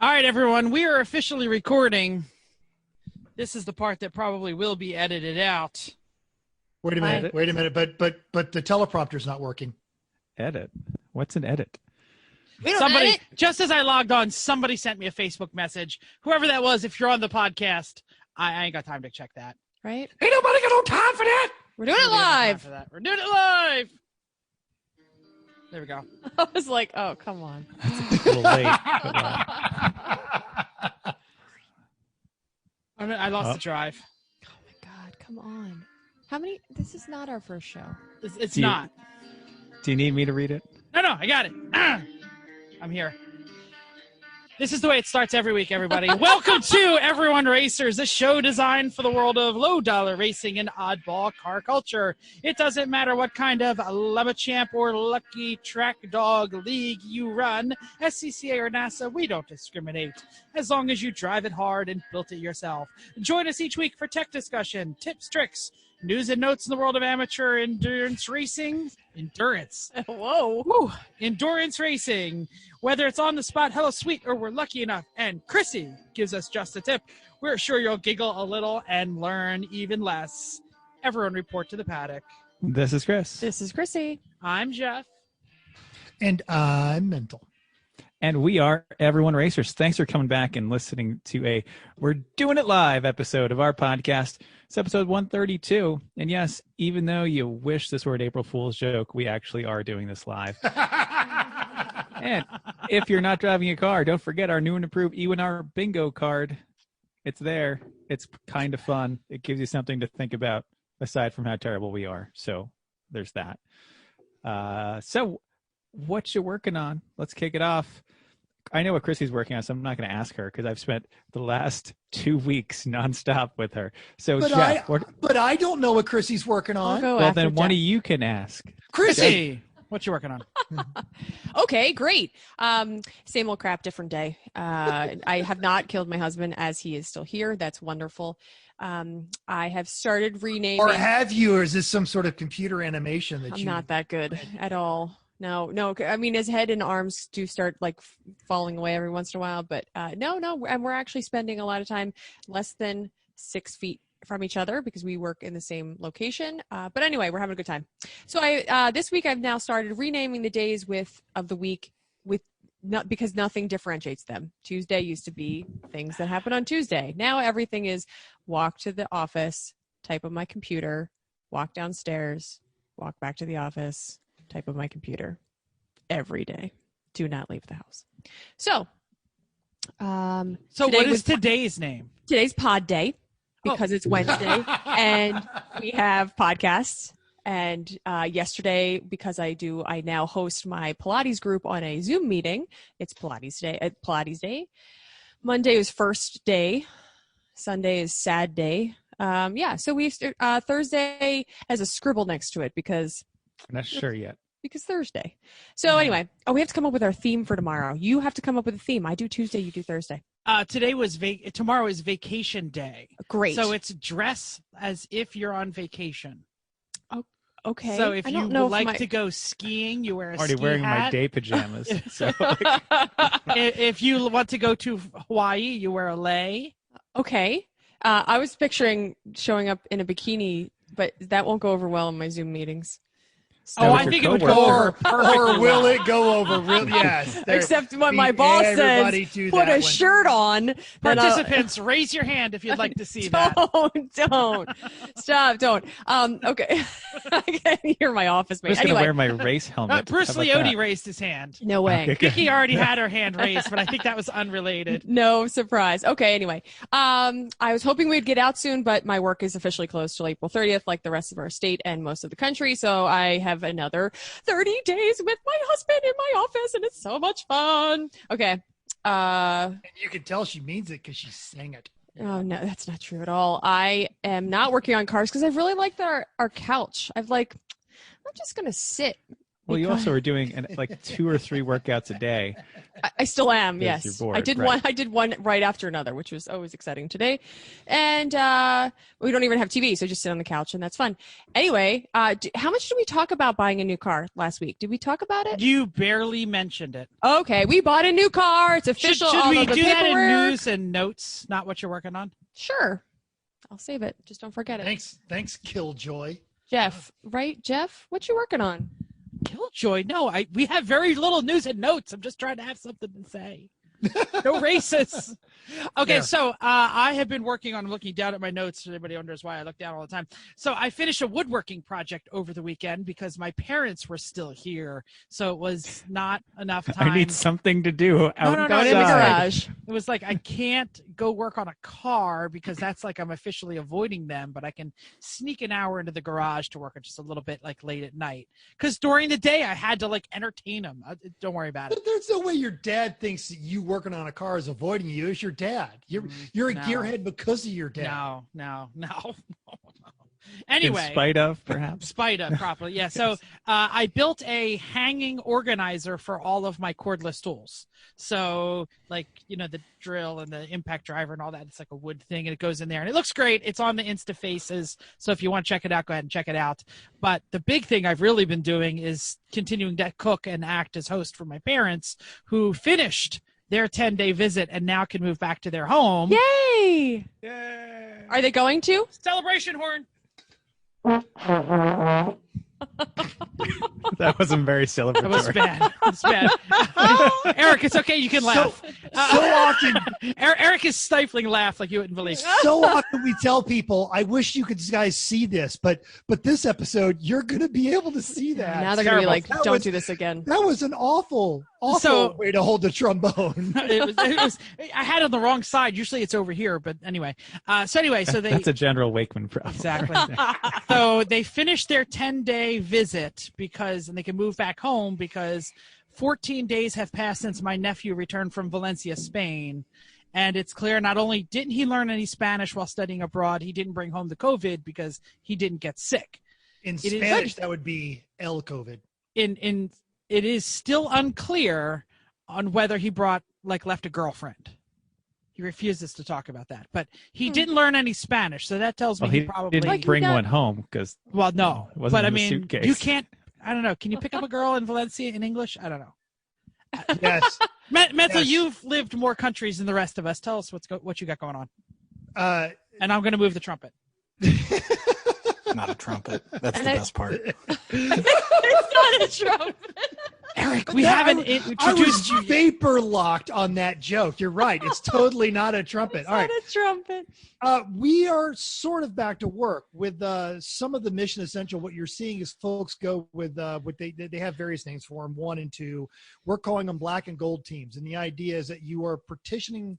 All right, everyone, we are officially recording. This is the part that probably will be edited out. Wait a minute. But the teleprompter's not working. Edit? What's an edit? Somebody, just as I logged on, somebody sent me a Facebook message. Whoever that was, if you're on the podcast, I ain't got time to check that. Right? Ain't nobody got no time for that. We're doing it live. We're doing it live. There we go. I was like, oh, come on. It's a little late. I lost the drive. Oh, my God. Come on. How many? This is not our first show. It's not. Do you need me to read it? No, I got it. I'm here. This is the way it starts every week, everybody. Welcome to Everyone Racers, a show designed for the world of low-dollar racing and oddball car culture. It doesn't matter what kind of Champ or Lucky Track Dog league you run, SCCA or NASA, we don't discriminate, as long as you drive it hard and built it yourself. Join us each week for tech discussion, tips, tricks, news and notes in the world of amateur endurance racing. Whoa. Woo. Endurance racing. Whether it's on the spot, hello sweet, or we're lucky enough, and Chrissy gives us just a tip, we're sure you'll giggle a little and learn even less. Everyone report to the paddock. This is Chris. This is Chrissy. I'm Jeff. And I'm Mental. And we are Everyone Racers. Thanks for coming back and listening to a We're Doing It Live episode of our podcast. It's episode 132. And yes, even though you wish this were an April Fool's joke, we actually are doing this live. And if you're not driving a car, don't forget our new and improved E1R bingo card. It's there. It's kind of fun. It gives you something to think about aside from how terrible we are. So there's that. So what you working on? Let's kick it off. I know what Chrissy's working on, so I'm not going to ask her because I've spent the last 2 weeks nonstop with her. So, Jeff, but I don't know what Chrissy's working on. Well, then one of you can ask. Chrissy, what you working on? Okay, great. Same old crap, different day. I have not killed my husband as he is still here. That's wonderful. I have started renaming. Or have you, or is this some sort of computer animation that I'm not that good at all. No. I mean, his head and arms do start like falling away every once in a while, but no. And we're actually spending a lot of time less than 6 feet from each other because we work in the same location. But anyway, we're having a good time. So this week I've now started renaming the days of the week because nothing differentiates them. Tuesday used to be things that happen on Tuesday. Now everything is walk to the office, type on my computer, walk downstairs, walk back to the office, type of my computer every day. Do not leave the house. So what is today's name? Today's pod day because it's Wednesday and we have podcasts. And yesterday, because I now host my Pilates group on a Zoom meeting. It's Pilates day. Monday is first day. Sunday is sad day. So we Thursday has a scribble next to it because I'm not sure yet. Because Thursday. So anyway, we have to come up with our theme for tomorrow. You have to come up with a theme. I do Tuesday, you do Thursday. Tomorrow is vacation day. Great. So it's dress as if you're on vacation. Oh, okay. So if you would like to go skiing, you wear a already ski wearing hat. my day pajamas. So if you want to go to Hawaii, you wear a lei. Okay. I was picturing showing up in a bikini, but that won't go over well in my Zoom meetings. So I think it would go over perfectly. Or will it go over? Yes. Except when my boss says, put a shirt on. Participants, raise your hand if you'd like to see that. Don't. Stop, don't. Okay. I can hear my office mate. I'm just going to wear my race helmet. Bruce Leote raised his hand. No way. Okay, Vicky already had her hand raised, but I think that was unrelated. No surprise. Okay, anyway. I was hoping we'd get out soon, but my work is officially closed till April 30th, like the rest of our state and most of the country. So I have another 30 days with my husband in my office, and it's so much fun. Okay. And you can tell she means it because she sang it. Oh, no, that's not true at all. I am not working on cars because I really liked our couch. I'm just going to sit Well, you also are doing like 2 or 3 workouts a day. I still am. Because Yes, you're bored, I did right. one. I did one right after another, which was always exciting today. And we don't even have TV, so just sit on the couch, and that's fun. Anyway, how much did we talk about buying a new car last week? Did we talk about it? You barely mentioned it. Okay, we bought a new car. It's official. Should all we of the do that in paperwork. news and notes, not what you're working on? Sure, I'll save it. Just don't forget it. Thanks, Killjoy. Jeff, right? Jeff, what you working on? Killjoy? No, we have very little news and notes. I'm just trying to have something to say. No racists. Okay, There. so I have been working on looking down at my notes. Anybody wonders why I look down all the time. So I finished a woodworking project over the weekend because my parents were still here. So it was not enough time. I need something to do outside. Going in the garage. It was like I can't go work on a car because that's like I'm officially avoiding them, but I can sneak an hour into the garage to work on just a little bit like late at night. Because during the day I had to like entertain them. Don't worry about it. But there's no way your dad thinks that you working on a car is avoiding you. It's your dad. You're a No. gearhead because of your dad. No. Anyway. In spite of, perhaps. Spite of, properly. Yeah. So I built a hanging organizer for all of my cordless tools. So like, the drill and the impact driver and all that, it's like a wood thing and it goes in there and it looks great. It's on the Instafaces. So if you want to check it out, go ahead and check it out. But the big thing I've really been doing is continuing to cook and act as host for my parents who finished their 10-day visit and now can move back to their home. Yay! Yay. Are they going to? Celebration horn. That wasn't very That was celebratory. bad. It's bad. Eric, it's okay. You can laugh. So often, Eric is stifling laugh like you wouldn't believe. so often we tell people, I wish you guys see this, but this episode, you're going to be able to see that. Now they're going to be like, That don't was- do this again. That was an awful way to hold the trombone. It was. I had it on the wrong side. Usually it's over here, but anyway. So they That's a General Wakeman problem. exactly. So they finished their 10-day visit and they can move back home because 14 days have passed since my nephew returned from Valencia, Spain. And it's clear not only didn't he learn any Spanish while studying abroad, he didn't bring home the COVID because he didn't get sick. In It is- Spanish, that would be El COVID. It is still unclear on whether he left a girlfriend. He refuses to talk about that, but he didn't learn any Spanish, so that tells me Well, he he probably didn't bring one home because no. it wasn't But I in the mean, suitcase. you can't. I don't know. Can you pick up a girl in Valencia in English? I don't know. Yes. Mental, Yes. you've lived more countries than the rest of us. Tell us what you got going on. And I'm going to move the trumpet. Not a trumpet. That's the best part. It's not a trumpet. Eric, we haven't I introduced was you. vapor locked on that joke. You're right. It's totally not a trumpet. All right. Not a trumpet. We are sort of back to work with some of the Mission Essential. What you're seeing is folks go with what they have various names for them, 1 and 2. We're calling them black and gold teams. And the idea is that you are partitioning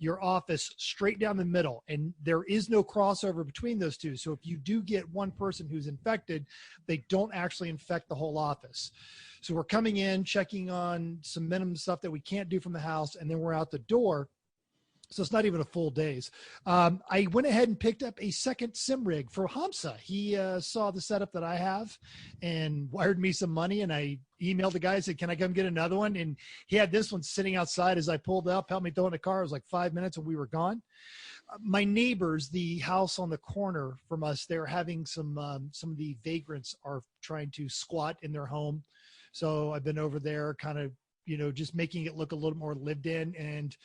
your office straight down the middle, and there is no crossover between those two. So if you do get one person who's infected, they don't actually infect the whole office. So we're coming in, checking on some minimum stuff that we can't do from the house, and then we're out the door. So it's not even a full days. I went ahead and picked up a second sim rig for Hamza. He saw the setup that I have and wired me some money, and I emailed the guy and said, can I come get another one? And he had this one sitting outside as I pulled up, helped me throw it in the car. It was like 5 minutes and we were gone. My neighbors, the house on the corner from us, they're having some of the vagrants are trying to squat in their home. So I've been over there kind of, just making it look a little more lived in, and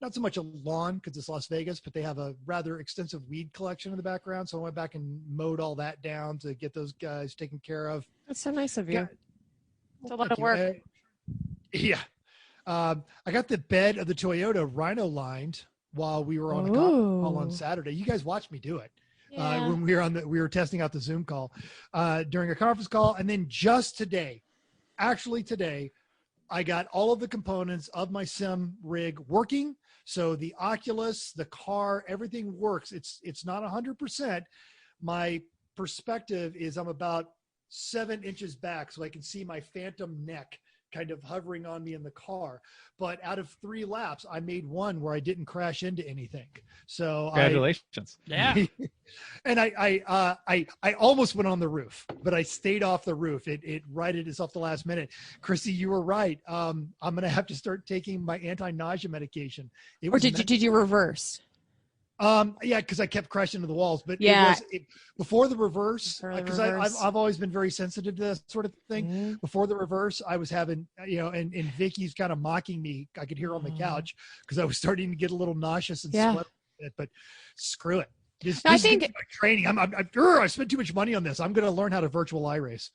not so much a lawn because it's Las Vegas, but they have a rather extensive weed collection in the background. So I went back and mowed all that down to get those guys taken care of. That's so nice of you. Yeah. It's a lot of work. Yeah. I got the bed of the Toyota Rhino lined while we were on a call on Saturday. You guys watched me do it. Yeah. When we were testing out the Zoom call during a conference call. And then just today, I got all of the components of my sim rig working. So the Oculus, the car, everything works. It's not 100%. My perspective is I'm about 7 inches back, so I can see my phantom neck kind of hovering on me in the car. But out of 3 laps, I made one where I didn't crash into anything. So Congratulations. Yeah. And I almost went on the roof, but I stayed off the roof. It righted itself the last minute. Chrissy, you were right. I'm going to have to start taking my anti-nausea medication. Or did you reverse? Yeah, because I kept crashing into the walls. But Yeah. Before the reverse, Before the because reverse. I've always been very sensitive to that sort of thing. Mm-hmm. Before the reverse, I was having, and Vicky's kind of mocking me. I could hear her on the couch because I was starting to get a little nauseous and sweat. But screw it. I think my training. I spent too much money on this. I'm going to learn how to virtual iRace.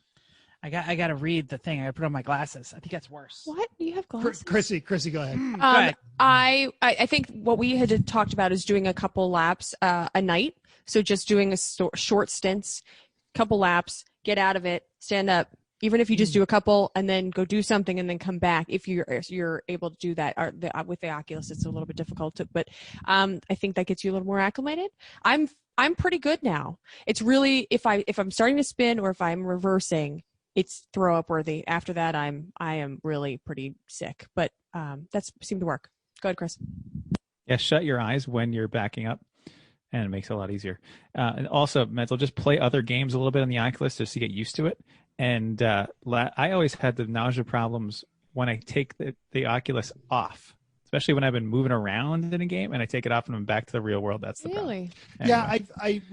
I got to read the thing. I put on my glasses. I think that's worse. what? You have glasses? Chrissy, go ahead. Go ahead. I think what we had talked about is doing a couple laps a night. So just doing short stints, couple laps, get out of it, stand up. Even if you just do a couple and then go do something and then come back, if you're able to do that. With the Oculus, it's a little bit difficult, but I think that gets you a little more acclimated. I'm pretty good now. It's really if I'm starting to spin or if I'm reversing, it's throw up worthy. After that, I am really pretty sick. But that's seemed to work. Go ahead, Chris. Yeah, shut your eyes when you're backing up, and it makes it a lot easier. And also, mental, just play other games a little bit on the Oculus just to get used to it. And I always had the nausea problems when I take the Oculus off, especially when I've been moving around in a game and I take it off and I'm back to the real world. That's the Really? problem. Yeah,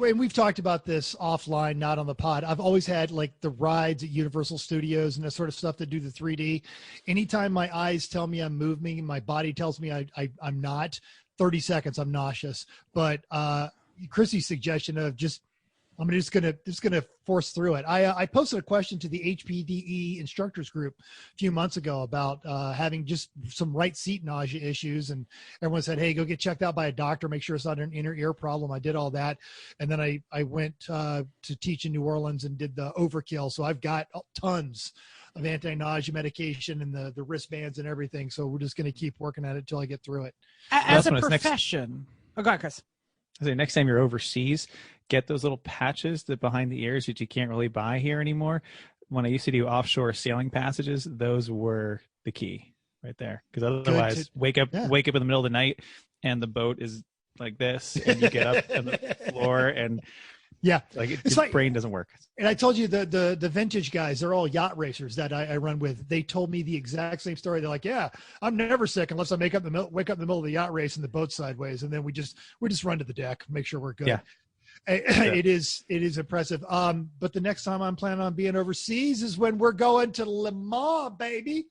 and we've talked about this offline, not on the pod. I've always had like the rides at Universal Studios and that sort of stuff that do the 3D. Anytime my eyes tell me I'm moving, my body tells me I'm not. 30 seconds, I'm nauseous. But Chrissy's suggestion of I'm just gonna force through it. I posted a question to the HPDE instructors group a few months ago about having just some right seat nausea issues, and everyone said, "Hey, go get checked out by a doctor. Make sure it's not an inner ear problem." I did all that, and then I went to teach in New Orleans and did the overkill. So I've got tons of anti-nausea medication and the wristbands and everything. So we're just gonna keep working at it until I get through it. As a Well, that's profession. Oh, go ahead, Chris. I say next time you're overseas, get those little patches that behind the ears that you can't really buy here anymore. When I used to do offshore sailing passages, those were the key right there. Because otherwise, wake up in the middle of the night and the boat is like this, and you get up on the floor and your brain doesn't work. And I told you the vintage guys, they're all yacht racers that I run with. They told me the exact same story. They're like, "Yeah, I'm never sick unless I wake up in the middle of the yacht race and the boat's sideways, and then we just run to the deck, make sure we're good." Yeah. It is impressive. But the next time I'm planning on being overseas is when we're going to Le Mans, baby.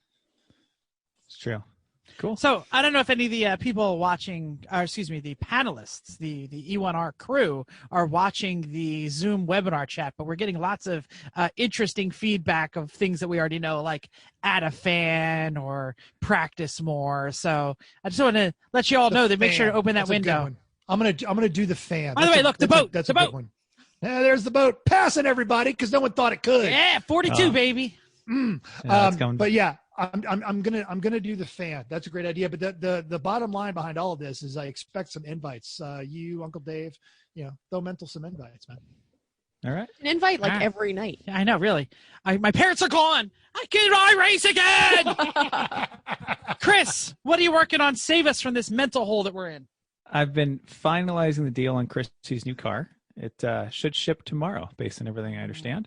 It's true. Cool. So I don't know if any of the people watching, the panelists, the E1R crew are watching the Zoom webinar chat, but we're getting lots of interesting feedback of things that we already know, like add a fan or practice more. So I just want to let you all know that make sure to open that window. I'm gonna do the fan. By the way, look, the boat. That's the a boat. good one. Yeah, there's the boat passing everybody because no one thought it could. Yeah, 42, baby. But yeah, I'm gonna do the fan. That's a great idea. But the bottom line behind all of this is I expect some invites. You, Uncle Dave, throw mental some invites, man. All right. An invite like All right. every night. Yeah, I know, really. My parents are gone. I can race again. Chris, what are you working on? Save us from this mental hole that we're in. I've been finalizing the deal on Chrissy's new car. It should ship tomorrow, based on everything I understand.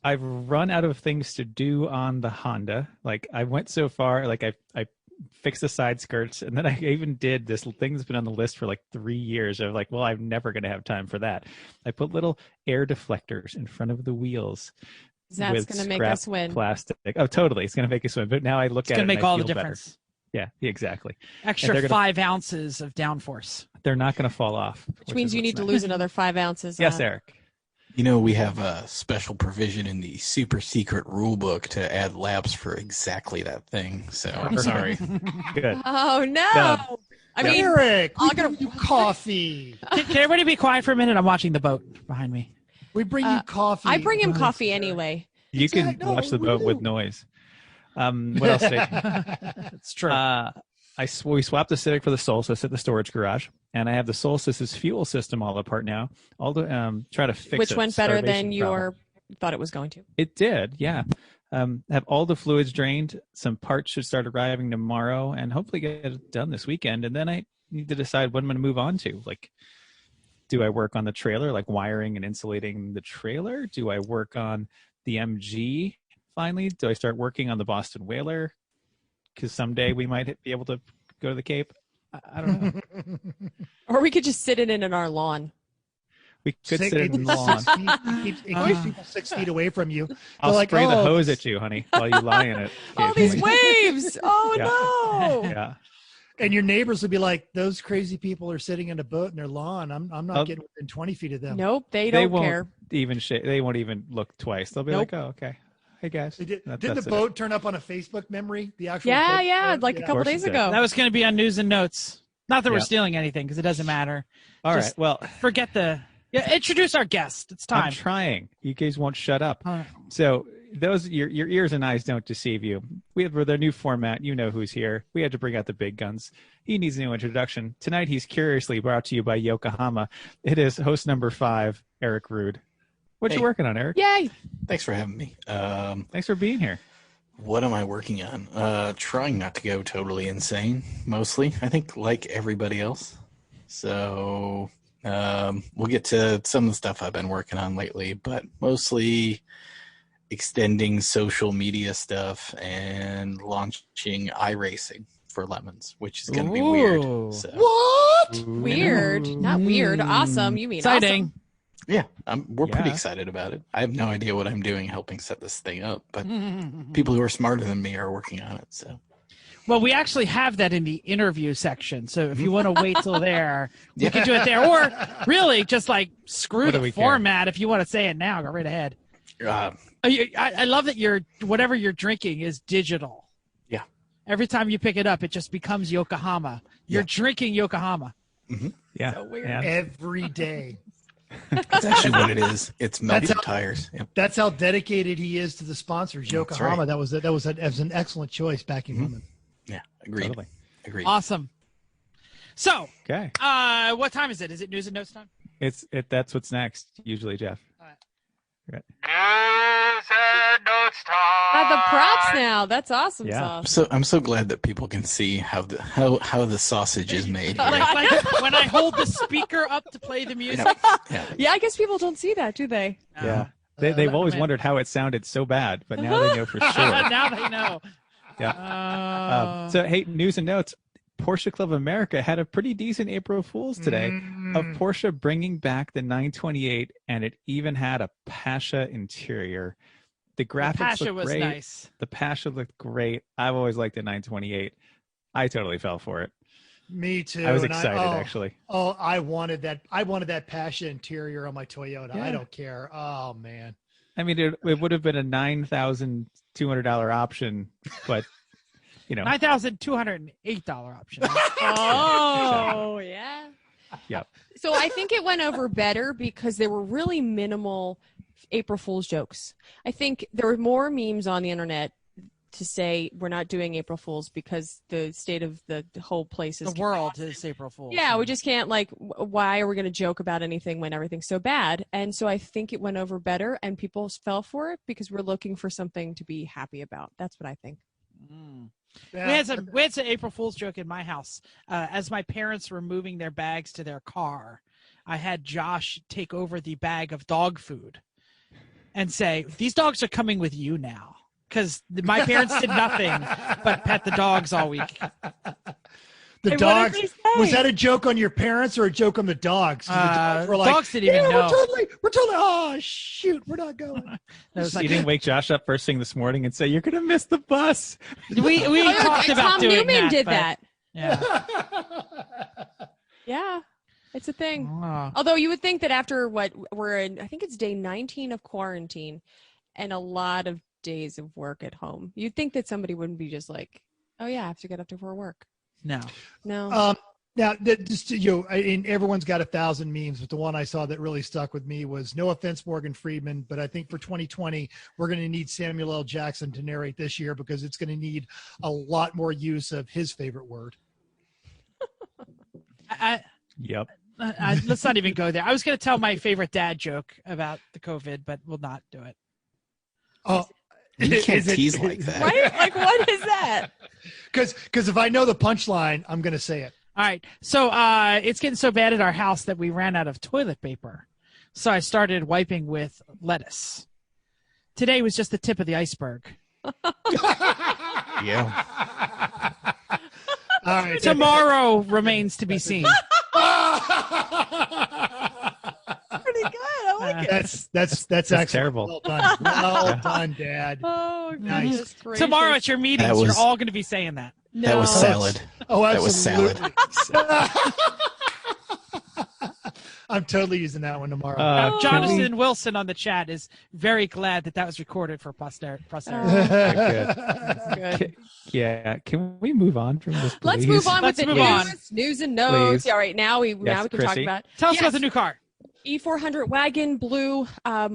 I've run out of things to do on the Honda. Like I went so far, like I fixed the side skirts, and then I even did this thing that's been on the list for like 3 years. Of like, well, I'm never going to have time for that. I put little air deflectors in front of the wheels. That's going to make us win. Plastic. Oh, totally. It's going to make us win. But now I look at it, It's going to make and I all the feel difference. Better. Yeah, exactly. Extra 5 ounces of downforce. They're not going to fall off. Which means you need to lose another 5 ounces. Yes, Eric. You know, we have a special provision in the super secret rule book to add laps for exactly that thing. So I'm sorry. Good. Oh, no. No. I mean, Eric, we I'll get bring you coffee. Can everybody be quiet for a minute? I'm watching the boat behind me. We bring you coffee. I bring him coffee anyway. You can Exactly. No, watch the we boat do. with noise. What else? It's true. We swapped the Civic for the Solstice at the storage garage, and I have the Solstice's fuel system all apart now. All to try to fix Which it. went better than Starvation problem. thought it was going to. It did, yeah. Have all the fluids drained. Some parts should start arriving tomorrow, and hopefully get it done this weekend. And then I need to decide what I'm going to move on to. Like, do I work on the trailer, like wiring and insulating the trailer? Do I work on the MG finally? Do I start working on the Boston Whaler? Because someday we might be able to go to the Cape. I don't know. Or we could just sit in it in our lawn. We could sit in the lawn. It keeps people 6 feet away from you. I'll They're spray like, the "Oh, hose at you, honey, while you lie in it. Oh, these occasionally. waves! Oh no! Yeah. And your neighbors would be like, those crazy people are sitting in a boat in their lawn. I'm not getting within 20 feet of them. Nope, they They don't won't care. even they won't even look twice. They'll be Nope. like, "Oh, okay. Hey guys." Didn't That's the it. boat turn up on a Facebook memory? The actual Yeah, boat yeah, turn? like a couple course days it did. ago. That was going to be on news and notes. Not that we're Yeah. stealing anything, because it doesn't matter. All Just right. Well, Forget the. Yeah, introduce our guest. It's I'm time. trying. You guys won't shut up. Uh, So those your ears and eyes don't deceive you. We have with our new format. You know who's here. We had to bring out the big guns. He needs a new introduction tonight. He's curiously brought to you by Yokohama. It is host number 5, Eric Rood. What you Hey. working on, Eric? Yay! Thanks for having me. Thanks for being here. What am I working on? Trying not to go totally insane, mostly. I think like everybody else. So we'll get to some of the stuff I've been working on lately, but mostly extending social media stuff and launching iRacing for Lemons, which is going to be Ooh. weird. So, What? Weird, not weird. Awesome. You mean Exciting. awesome? yeah, we're pretty Yeah. excited about it. I have no idea what I'm doing helping set this thing up, but people who are smarter than me are working on it. So Well, we actually have that in the interview section. So if you want to wait till there, we can do it there. Or really, just like screw What do the we care? format. If you want to say it now, go right ahead. I love that whatever you're drinking is digital. Yeah. Every time you pick it up, it just becomes Yokohama. You're Yeah. drinking Yokohama. Yeah. So weird. Yeah. Every day. that's actually what it is. It's melted That's- tires. Yep. That's how dedicated he is to the sponsors. That's Yokohama. right. That was an excellent choice backing Mhm. women. Yeah, agreed. Totally. Agreed. Awesome. So, Okay. what time is it? Is it news and notes time? That's what's next. Usually, Jeff. The props now. That's awesome Yeah. sauce. I'm so glad that people can see how the sausage is made. Here. Like when I hold the speaker up to play the music. Yeah. Yeah, I guess people don't see that, do they? Yeah. They've always man. wondered how it sounded so bad, but now they know for sure. Now they know. Yeah. So, hey, news and notes. Porsche Club America had a pretty decent April Fool's today of Porsche bringing back the 928, and it even had a Pasha interior. The graphics Pasha looked was great. nice. The Pasha looked great. I've always liked the 928. I totally fell for it. Me too. I was and excited, actually. Oh, I wanted that. I wanted that Pasha interior on my Toyota. Yeah. I don't care. Oh man. I mean, it would have been a $9,200 option, but you know, $9,208 option. Oh, yeah. Yep. So I think it went over better because there were really minimal April Fool's jokes. I think there were more memes on the internet to say we're not doing April Fool's because the state of the whole place is The world is April Fool's. Yeah, we just can't, like, why are we going to joke about anything when everything's so bad? And so I think it went over better and people fell for it because we're looking for something to be happy about. That's what I think. Yeah. We had some April Fool's joke in my house. As my parents were moving their bags to their car, I had Josh take over the bag of dog food and say, "These dogs are coming with you now." Because my parents did nothing but pet the dogs all week. The Hey, what dogs. did they say? Was that a joke on your parents or a joke on the dogs? 'Cause the dogs were like, Dogs didn't even "Yeah, know. we're totally. Oh shoot, we're not going. It was You like, didn't wake Josh up first thing this morning and say, "You're going to miss the bus." we talked about Tom doing Newman that. did but- that. Yeah. Yeah, it's a thing. Oh. Although you would think that after what we're in, I think it's day 19 of quarantine and a lot of days of work at home, you'd think that somebody wouldn't be just like, oh yeah, I have to get up to for work. No. No. Now, just and everyone's got 1,000 memes, but the one I saw that really stuck with me was, no offense, Morgan Freeman, but I think for 2020, we're going to need Samuel L. Jackson to narrate this year because it's going to need a lot more use of his favorite word. Yep. Let's not even go there. I was going to tell my favorite dad joke about the COVID, but we'll not do it. Oh, You can't Is it- tease like that. Right? Like, what is that? Because if I know the punchline, I'm going to say it. All right. So it's getting so bad at our house that we ran out of toilet paper. So I started wiping with lettuce. Today was just the tip of the iceberg. Yeah. All right. Tomorrow remains to be seen. Pretty good. I like it. That's excellent. terrible. Well done. Well done, Dad. Oh, Nice. goodness gracious. Tomorrow at your meetings, That was- you're all going to be saying that. That was No. salad. Oh, That was absolutely. I'm totally using that one tomorrow. Can Jonathan Wilson on the chat is very glad that was recorded for posterity. Good. Yeah, can we move on from this, please? Let's move on Let's with the move on. news and notes. Please. All right, now we can talk Chrissy. about Tell us Yes. about the new car. E400 wagon blue.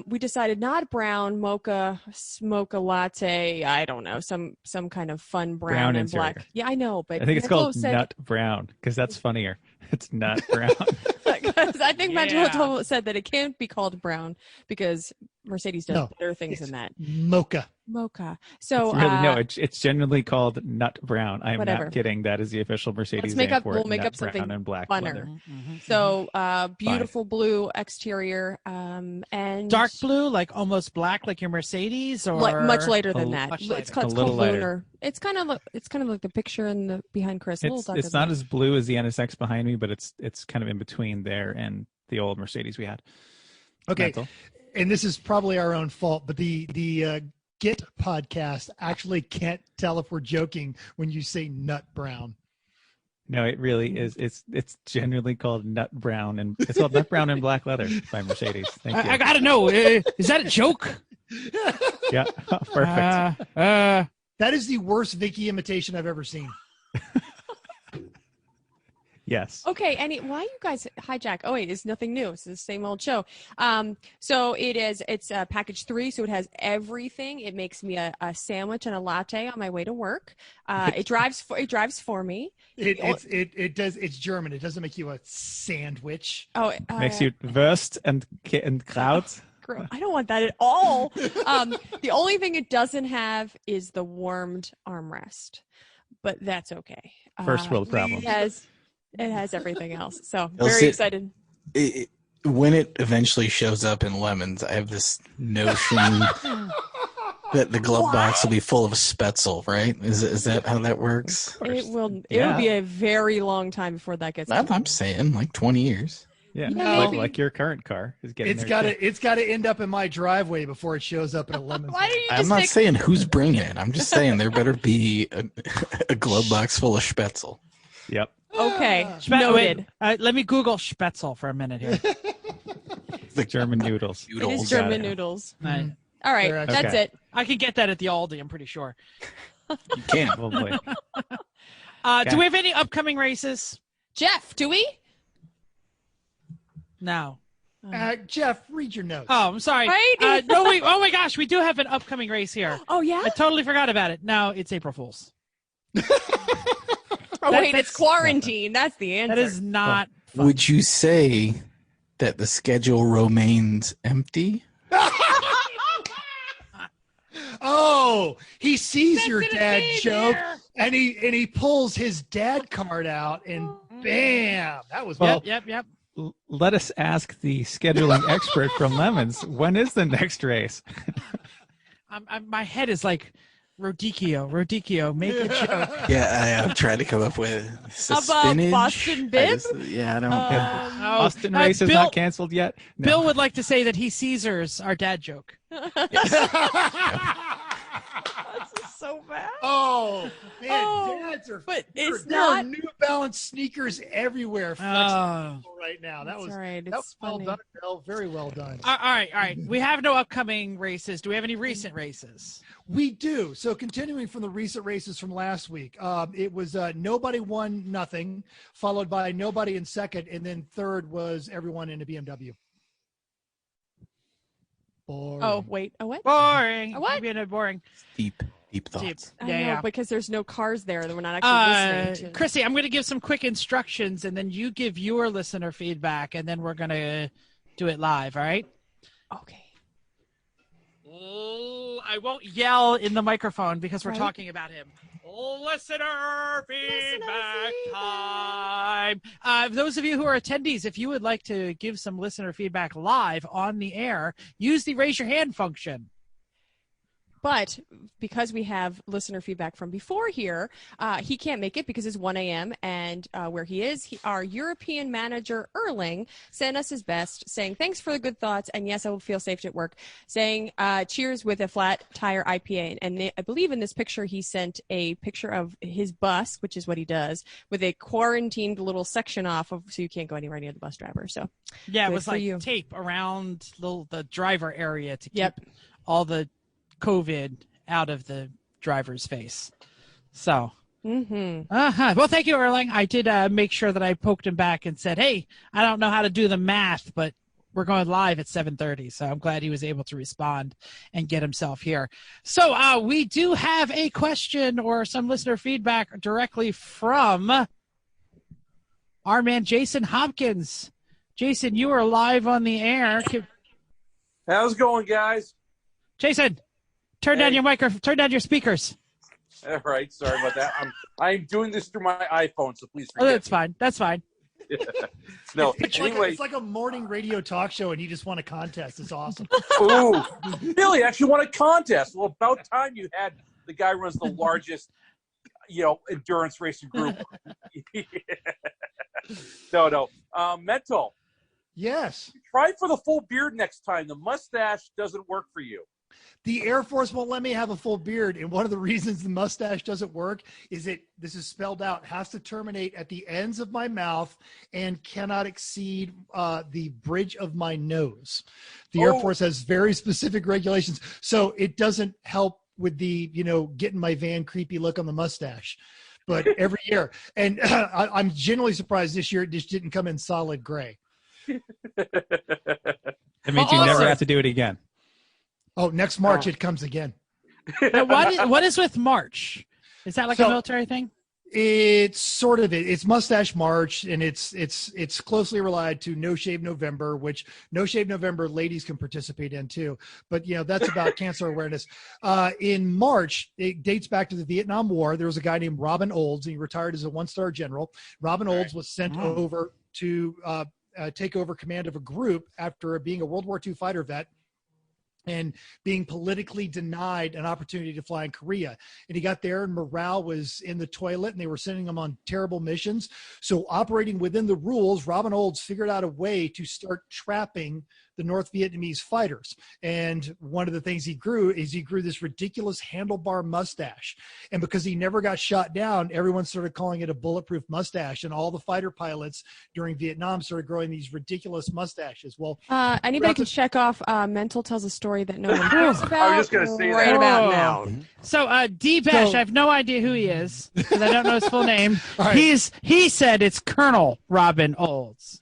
We decided not brown, mocha, mocha latte. I don't know, some kind of fun brown and interior. black. Yeah, I know, but I think it's Angelo called said, nut brown because that's funnier. It's nut brown. Because I think Yeah. Angelo said that it can't be called brown because Mercedes does No, better things it's than that. Mocha. Mocha. So It's really, no, it's genuinely called nut brown. I'm Whatever. not kidding. That is the official Mercedes make name up- for we'll it. make nut up something brown and black funner. leather. So beautiful blue exterior and Dark blue, like almost black, like your Mercedes, or much lighter than A- that. much It's lighter. called, A it's little called lighter. lunar. It's kind of like the picture in the behind Chris. A little darker It's than not that. as blue as the NSX behind me, but it's kind of in between there and the old Mercedes we had. Okay. That's all. And this is probably our own fault, but the Get podcast actually can't tell if we're joking when you say nut brown. No, it really is. It's genuinely called nut brown, and it's called nut brown and black leather by Mercedes. Thank you. I gotta know. Is that a joke? Yeah, perfect. That is the worst Vicky imitation I've ever seen. Yes. Okay, why you guys hijack? Oh wait, it's nothing new. It's the same old show. So it's package 3, so it has everything. It makes me a sandwich and a latte on my way to work. It drives for me. It does. It's German. It doesn't make you a sandwich. Oh, Makes you Wurst and Kraut. I don't want that at all. The only thing it doesn't have is the warmed armrest, but that's okay. First world problem. It has everything else. So They'll very sit- excited. When it eventually shows up in lemons, I have this notion that the glove box will be full of Spätzle, right? Is that how that works? It will Yeah. be a very long time before that gets. I'm saying like 20 years. Yeah, Yeah, like, maybe. like your current car is getting It's there. got to end up in my driveway before it shows up in a lemon. Why do you I'm just not pick? saying who's bringing it. I'm just saying there better be a glove box full of Spätzle. Yep. Okay, Wait, noted. let me Google Spätzle for a minute here. The German noodles. It Noodles. is Got German it. noodles. Right. All right, They're that's Okay. it. I can get that at the Aldi. I'm pretty sure. You can't. Oh boy. Do we have any upcoming races? Jeff, do we? No. Jeff, read your notes. Oh, I'm sorry. Right? No, wait. Oh my gosh, we do have an upcoming race here. Oh yeah. I totally forgot about it. No, it's April Fool's. Oh wait, that's- it's quarantine. That's the answer. That is not. Fun. Would you say that the schedule remains empty? Oh, he sees your Sensitive dad behavior. joke, and he pulls his dad card out, and bam, that was Yep. Let us ask the scheduling expert from Lemons. When is the next race? My head is like Rodicchio, make a joke. Yeah, I'm trying to come up with How about spinach. Boston Bib? I don't. Austin race is Bill, not canceled yet. No. Bill would like to say that he Caesars our dad joke. That's so bad. Oh man, Oh, dads are. but it's there are not- New Balance sneakers everywhere Oh. right now. That That's was all right. that was It's well funny. done, Bill. Very well done. All right. We have no upcoming races. Do we have any recent races? We do. So continuing from the recent races from last week, it was nobody won nothing, followed by nobody in second, and then third was everyone in a BMW. Boring. Oh wait, a what? Boring. A what? Maybe boring. Deep thoughts. Deep. I Yeah. know, because there's no cars there that we're not actually listening to. Chrissy, I'm going to give some quick instructions, and then you give your listener feedback, and then we're going to do it live. All right? Okay. I won't yell in the microphone because we're talking about him. Listener feedback time. Those of you who are attendees, if you would like to give some listener feedback live on the air, use the raise your hand function. But because we have listener feedback from before here, he can't make it because it's 1 a.m. And where he is, our European manager, Erling, sent us his best, saying, thanks for the good thoughts. And yes, I will feel safe at work. Saying, cheers with a flat tire IPA. And I believe in this picture, he sent a picture of his bus, which is what he does, with a quarantined little section off of, so you can't go anywhere near the bus driver. So yeah, it was like tape around the driver area to keep Yep. all the COVID out of the driver's face. So, well, thank you, Erling. I did make sure that I poked him back and said, hey, I don't know how to do the math, but we're going live at 7:30. So I'm glad he was able to respond and get himself here. So we do have a question or some listener feedback directly from our man, Jason Hopkins. Jason, you are live on the air. How's it going, guys? Jason, turn down your microphone. Turn down your speakers. All right, sorry about that. I'm doing this through my iPhone, so please forgive Oh, that's fine. That's fine. No, It's like a morning radio talk show, and you just won a contest. It's awesome. Ooh, Billy actually won a contest. Well, about time you had the guy who runs the largest, endurance racing group. No. Mental. Yes. Try for the full beard next time. The mustache doesn't work for you. The Air Force won't let me have a full beard, and one of the reasons the mustache doesn't work is this is spelled out, has to terminate at the ends of my mouth and cannot exceed the bridge of my nose. The Air Force has very specific regulations, so it doesn't help with the, getting my Van creepy look on the mustache. But every year, and I'm genuinely surprised this year it just didn't come in solid gray. That means you never have to do it again. Oh, next March it comes again. Now, what is with March? Is that like a military thing? It's sort of it. It's Mustache March, and it's closely relied to No Shave November, which No Shave November ladies can participate in too. But that's about cancer awareness. In March, it dates back to the Vietnam War. There was a guy named Robin Olds, and he retired as a 1-star general. Robin Olds was sent over to take over command of a group after being a World War II fighter vet and being politically denied an opportunity to fly in Korea. And he got there and morale was in the toilet and they were sending him on terrible missions. So operating within the rules, Robin Olds figured out a way to start trapping the North Vietnamese fighters. And one of the things he grew this ridiculous handlebar mustache. And because he never got shot down, everyone started calling it a bulletproof mustache. And all the fighter pilots during Vietnam started growing these ridiculous mustaches. Well, anybody can check off Mental tells a story that no one knows about. I was just going to say that. About now. So D-Bash, I have no idea who he is because I don't know his full name. Right. He said it's Colonel Robin Olds.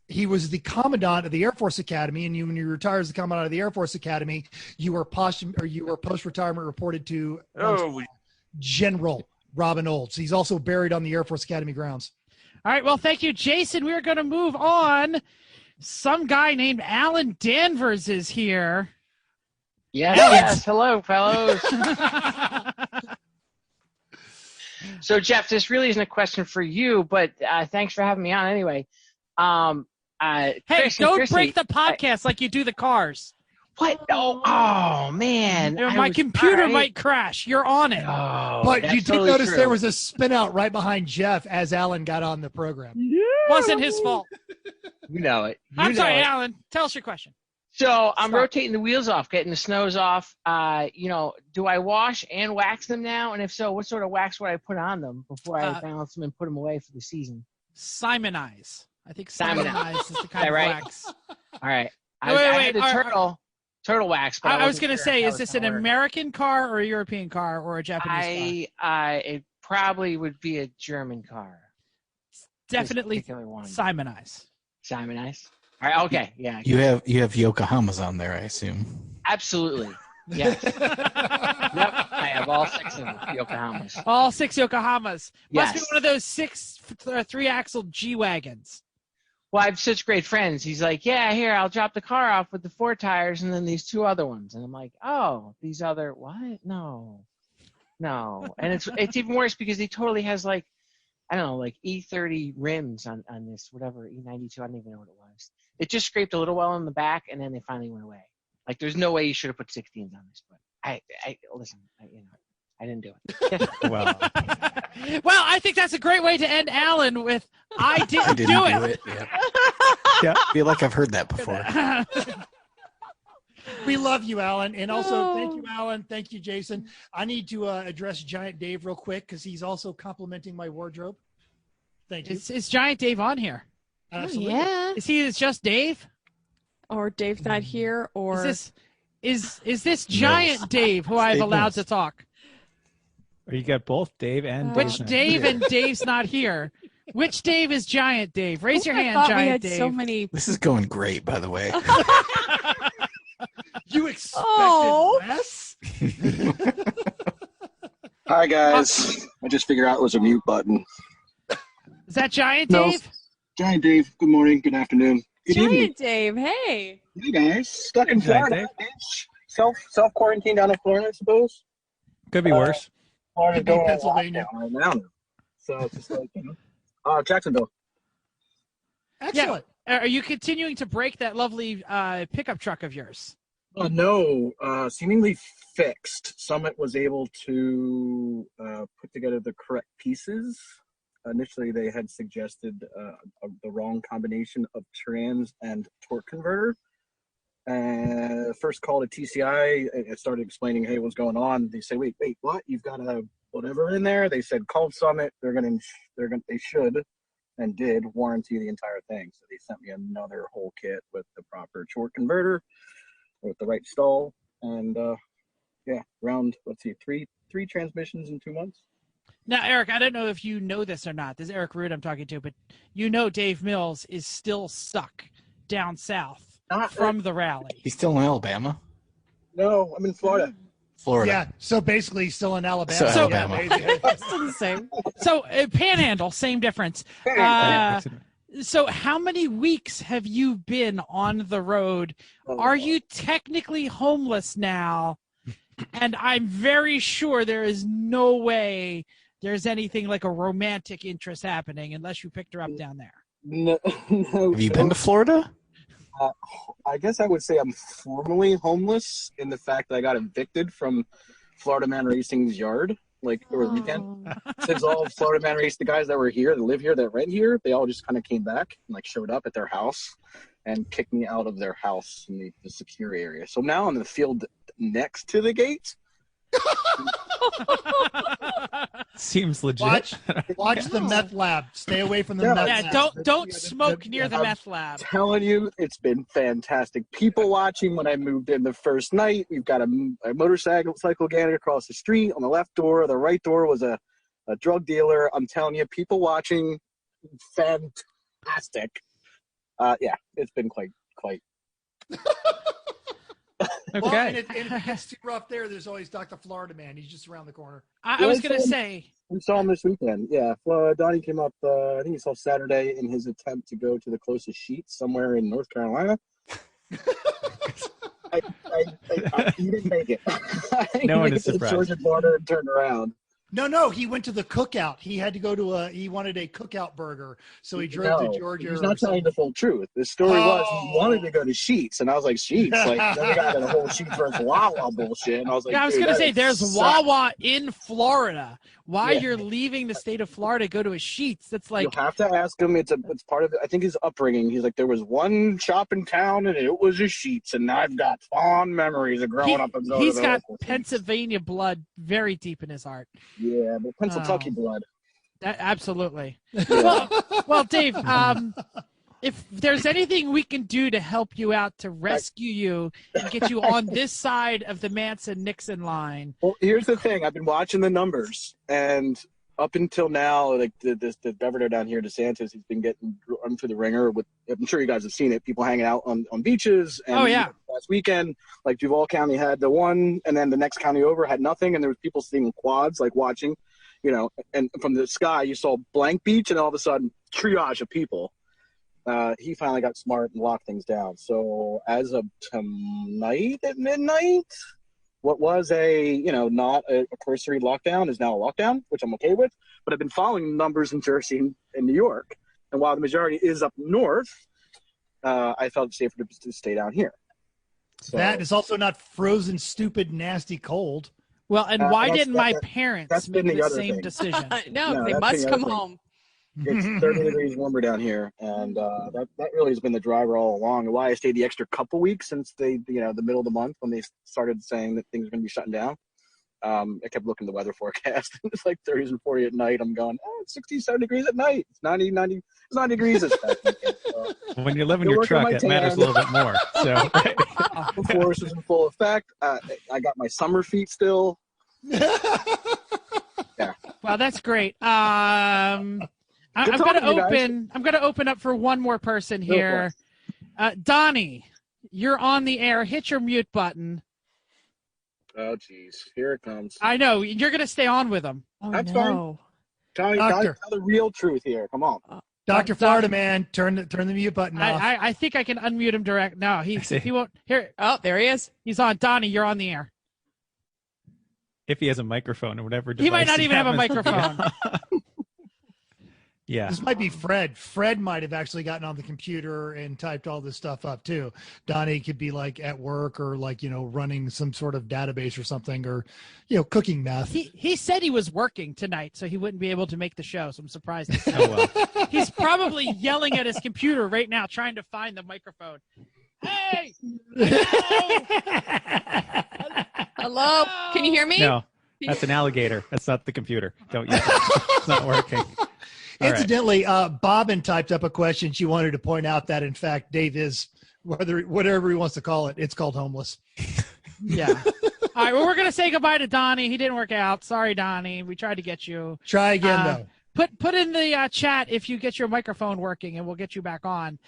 He was the commandant of the Air Force Academy, and when you retire as the commandant of the Air Force Academy, you were post-retirement reported to General Robin Olds. He's also buried on the Air Force Academy grounds. All right, well, thank you, Jason. We're going to move on. Some guy named Alan Danvers is here. Yes. Hello, fellows. So, Jeff, this really isn't a question for you, but thanks for having me on anyway. Hey, Chrissy, don't break the podcast like you do the cars. What? Oh man. My computer might crash. You're on it. Oh, But you did totally notice true. there was a spin out right behind Jeff as Alan got on the program. Wasn't his fault. You know it. I'm sorry, Alan. Tell us your question. So I'm rotating the wheels off, getting the snows off. Do I wash and wax them now? And if so, what sort of wax would I put on them before I balance them and put them away for the season? Simonize. I think Simonize is the kind of right? wax. All right. Wait, I had the turtle wax. But I was going to sure say, how is this it's an gonna work. American car or a European car or a Japanese car? It probably would be a German car. Definitely Simonize. Simonize. All right. Okay. Yeah. You have Yokohamas on there, I assume. Absolutely. Yes. Yep. I have all 6 of them. Yokohamas. All 6 Yokohamas. Must be Yes. one of those 6 3-axle G-Wagons. well, I have such great friends. He's like, yeah, here, I'll drop the car off with the 4 tires and then these 2 other ones. And I'm like, oh, these other what? No. And it's even worse because he totally has like, I don't know, like E30 rims on this, whatever, E92, I don't even know what it was. It just scraped a little well in the back and then they finally went away. Like, there's no way you should have put 16s on this, but I listen, I didn't do it. Well, Well, I think that's a great way to end Alan with I didn't do it. Yeah. yeah. I feel like I've heard that before. We love you, Alan. And also, thank you, Alan. Thank you, Jason. I need to address Giant Dave real quick because he's also complimenting my wardrobe. Thank you. Is Giant Dave on here? Absolutely. Yeah. Is he just Dave? Or Dave's not here, or Is this Giant Dave who I've Dave allowed Mills. to talk? Or you got both Dave and Which Dave. Dave and Dave's not here? Which Dave is Giant Dave? Raise your I hand, thought we Giant had Dave. so many. This is going great, by the way. You expected Oh. less? Hi guys. I just figured out it was a mute button. Is that Giant No. Dave? Giant Dave, good morning, good afternoon, good Giant evening. Dave, hey. Hey guys, stuck in Giant Florida. Self quarantine down in Florida, I suppose. Could be worse. Florida's Could be going on Pennsylvania. lockdown right now. So it's just like, Jacksonville. Excellent. Are you continuing to break that lovely pickup truck of yours? No, seemingly fixed. Summit was able to put together the correct pieces. Initially, they had suggested the wrong combination of trans and torque converter. First call to TCI, I started explaining, hey, what's going on? They say, wait, what? You've got a whatever in there? They said, call Summit. They should and did warranty the entire thing. So they sent me another whole kit with the proper torque converter, with the right stall, and around three transmissions in 2 months. Now, Eric, I don't know if you know this or not. This is Eric Rood I'm talking to, but Dave Mills is still stuck down south from the rally. He's still in Alabama. No, I'm in Florida. Florida. Yeah. So basically, still in Alabama. So Yeah, Alabama. basically. Still the same. So, Panhandle, same difference. So how many weeks have you been on the road? Are you technically homeless now? And I'm very sure there is no way there's anything like a romantic interest happening unless you picked her up down there. No. Have you been to Florida? I guess I would say I'm formally homeless in the fact that I got evicted from Florida Man Racing's yard, over the weekend. Since all Florida Man Race, the guys that were here, that live here, that rent here, they all just kind of came back and showed up at their house and kicked me out of their house in the secure area. So now I'm in the field next to the gate. Seems legit. Watch the meth lab. Stay away from the meth Yeah, lab. don't smoke near the meth lab. Telling you, it's been fantastic. People watching when I moved in the first night. We've got a motorcycle gang across the street. On the left door, the right door was a drug dealer. I'm telling you, people watching, fantastic. It's been quite. Well, Okay. and if it gets too rough there's always Dr. Florida Man. He's just around the corner. I was going to say, We saw him this weekend. Yeah, Donnie came up. I think he saw Saturday in his attempt to go to the closest sheets somewhere in North Carolina. He didn't make it. No one He is made it to the surprised. Georgia border and turned around. No, he went to the cookout. He had to go to he wanted a cookout burger. So he drove to Georgia. He's or not telling something. the full truth. The story was he wanted to go to Sheets, and I was like, Sheets? Then we got the whole Sheets versus Wawa bullshit. And I was like, I was dude, going to that say, is there's suck. Wawa in Florida. Why Yeah. you're leaving the state of Florida to go to a Sheets? That's like, You'll have to ask him. It's part of, I think, his upbringing. He's like, there was one shop in town, and it was a Sheets, and I've got fond memories of growing up and going he's to the got local Sheetz. Pennsylvania blood very deep in his heart. Yeah, but Pennsylvania blood. Absolutely. Well, Dave, if there's anything we can do to help you out to rescue you and get you on this side of the Manson-Nixon line. Well, here's the thing. I've been watching the numbers, and up until now, the governor down here, DeSantis, he's been getting run through the ringer with, I'm sure you guys have seen it, people hanging out on beaches. And last weekend, Duval County had the one, and then the next county over had nothing, and there was people sitting in quads, watching, and from the sky, you saw blank beach, and all of a sudden, triage of people. he finally got smart and locked things down. So as of tonight at midnight, what was not a cursory lockdown is now a lockdown, which I'm okay with. But I've been following numbers in Jersey and New York, and while the majority is up north, I felt it safer to stay down here. So, that is also not frozen, stupid, nasty cold. Well, and why didn't my parents make the same decision? No, they must come home. It's 30 degrees warmer down here, and that really has been the driver all along, and why I stayed the extra couple weeks since the middle of the month when they started saying that things are going to be shutting down. I kept looking at the weather forecast. It's like 30s and 40 at night. I'm going, it's 67 degrees at night. It's 90 degrees this past weekend. So, when you live in your truck, it matters a little bit more. So the force is in full effect. I got my summer feet still. Yeah. Well, that's great. I'm gonna open up for one more person here. Donnie, you're on the air. Hit your mute button. Oh, geez. Here it comes. I know. You're going to stay on with them. Oh, That's no. fine. Tell the real truth here. Come on. Dr. Florida Man, turn the mute button off. I think I can unmute him direct. No, he won't. Here. Oh, there he is. He's on. Donnie, you're on the air. if he has a microphone or whatever. He might not even have a happens to be microphone. on. Yeah. This might be Fred. Fred might have actually gotten on the computer and typed all this stuff up too. Donnie could be like at work or like, running some sort of database or something, or, cooking meth. He said he was working tonight, so he wouldn't be able to make the show. So I'm surprised. Oh, well. He's probably yelling at his computer right now, trying to find the microphone. Hey! Hello? Can you hear me? No, that's an alligator. That's not the computer. Don't use it. It's not working. All Incidentally, Bobbin typed up a question. She wanted to point out that, in fact, Dave is, whatever he wants to call it, it's called homeless. Yeah. All right. Well, we're going to say goodbye to Donnie. He didn't work out. Sorry, Donnie. We tried to get you. Try again, though. Put in the chat if you get your microphone working, and we'll get you back on.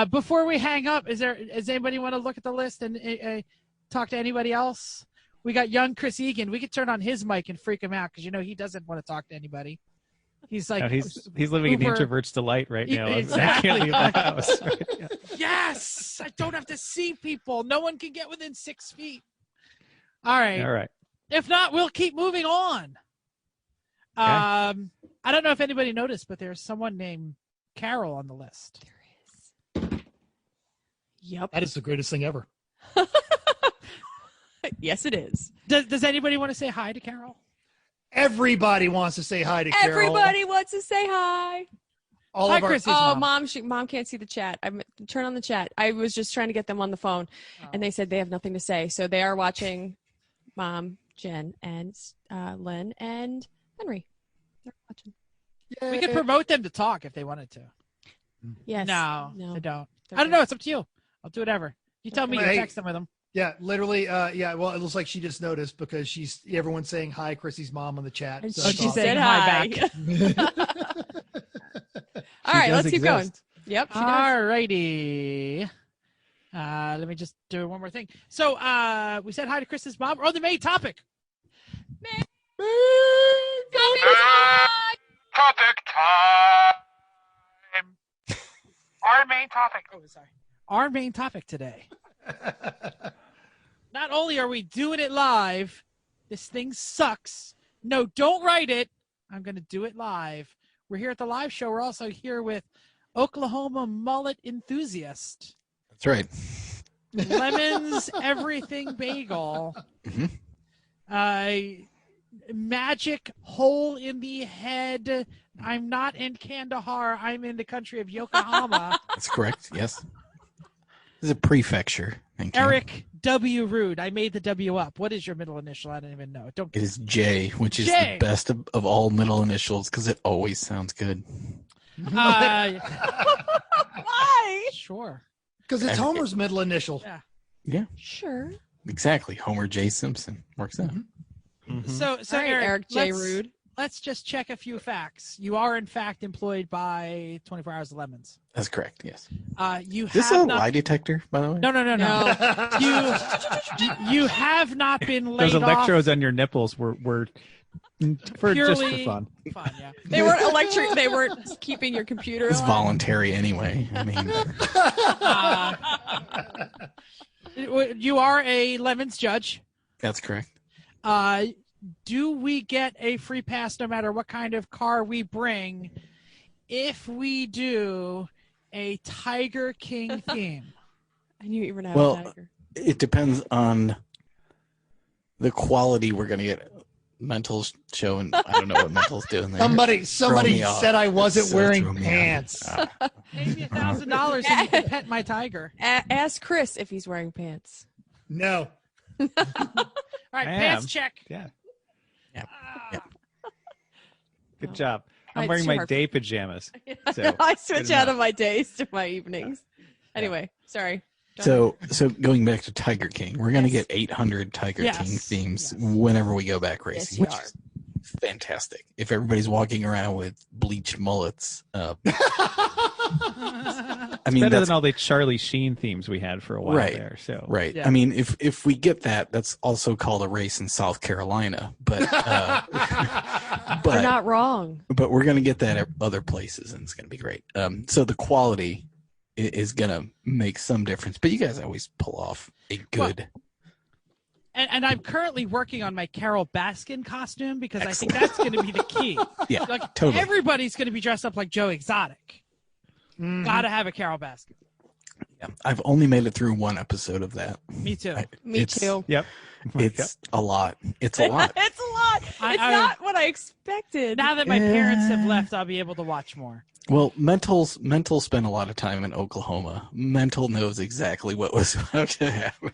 Before we hang up, does anybody want to look at the list and talk to anybody else? We got young Chris Egan. We could turn on his mic and freak him out because he doesn't want to talk to anybody. He's like, no, he's living in the introvert's delight right now. Exactly. I can't leave the house. Right? Yeah. Yes, I don't have to see people. No one can get within 6 feet. All right. If not, we'll keep moving on. Okay. I don't know if anybody noticed, but there's someone named Carol on the list. There is. Yep. That is the greatest thing ever. Yes, it is. Does anybody want to say hi to Carol? Everybody wants to say hi to Carol. Everybody wants to say hi. Hi, Chrissy's mom. Mom can't see the chat. Turn on the chat. I was just trying to get them on the phone, and they said they have nothing to say. So they are watching Mom, Jen, and Lynn, and Henry. They're watching. We could promote them to talk if they wanted to. Yes. No, I don't. They're I don't know. It's up to you. I'll do whatever. You tell me. You Hey. text them with them. Yeah, literally. Well, it looks like she just noticed because everyone's saying hi, Chrissy's mom on the chat. And So she it's said hi hi. All right, let's keep going. Yep. She does. All righty. Let me just do one more thing. So we said hi to Chris's mom. We're on the main topic. Topic time. Our main topic. Oh, sorry. Our main topic today. Not only are we doing it live, this thing sucks. No, don't write it. I'm going to do it live. We're here at the live show. We're also here with Oklahoma mullet enthusiast. That's right. Lemons everything bagel. Mm-hmm. Magic hole in the head. I'm not in Kandahar. I'm in the country of Yokohama. That's correct. Yes. This is a prefecture. Thank you. Eric W. Rood. I made the W up. What is your middle initial? I don't even know. It is J, which is J. the best of all middle initials because it always sounds good. Why? Sure. Because it's Homer's middle initial. Yeah. Yeah, Sure. exactly. Homer J. Simpson works out. So All right, Eric J. let's- Rood. let's just check a few facts. You are in fact employed by 24 Hours of Lemons. That's correct. Yes. You Is this have a not, lie detector, by the way? No. You have not been laid Those electrodes off. on your nipples were just for Purely fun. Fun, yeah. They weren't electric. They weren't keeping your computer It's on. voluntary anyway. I mean, You are a Lemons judge. that's correct. Do we get a free pass no matter what kind of car we bring if we do a Tiger King theme? I knew you were not Well, a tiger. It depends on the quality we're going to get. Mental's showing. I don't know what Mental's doing there. Somebody me off. said I wasn't So wearing threw me off. pants. Pay me $1,000 and you can pet my tiger. Ask Chris if he's wearing pants. No. All right, I pants am. check. Yeah. Yeah. Good job. I'm It's wearing too my hard day pajamas. So, I switch good out enough. of my days to my evenings. Anyway, sorry. So going back to Tiger King, we're going to get 800 Tiger Yes. King themes Yes. whenever we go back Yes, racing, you which are. is fantastic. If everybody's walking around with bleached mullets, I mean Better that's than all the Charlie Sheen themes we had for a while Right. there. So right. Yeah. I mean, if we get that, that's also called a race in South Carolina, but You're but not wrong. but we're going to get that at other places, and it's going to be great. So the quality is going to make some difference, but you guys always pull off a good. And I'm currently working on my Carol Baskin costume because Excellent. I think that's going to be the key. Yeah, Like totally. everybody's going to be dressed up like Joe Exotic. Mhm. Got to have a Carol Baskin. Yeah. I've only made it through one episode of that. Me too. Me It's- too. Yep. It's a lot. It's a lot. It's a lot. It's I- not what I expected. Now that my parents have left, I'll be able to watch more. Well, Mental spent a lot of time in Oklahoma. Mental knows exactly what was about to happen.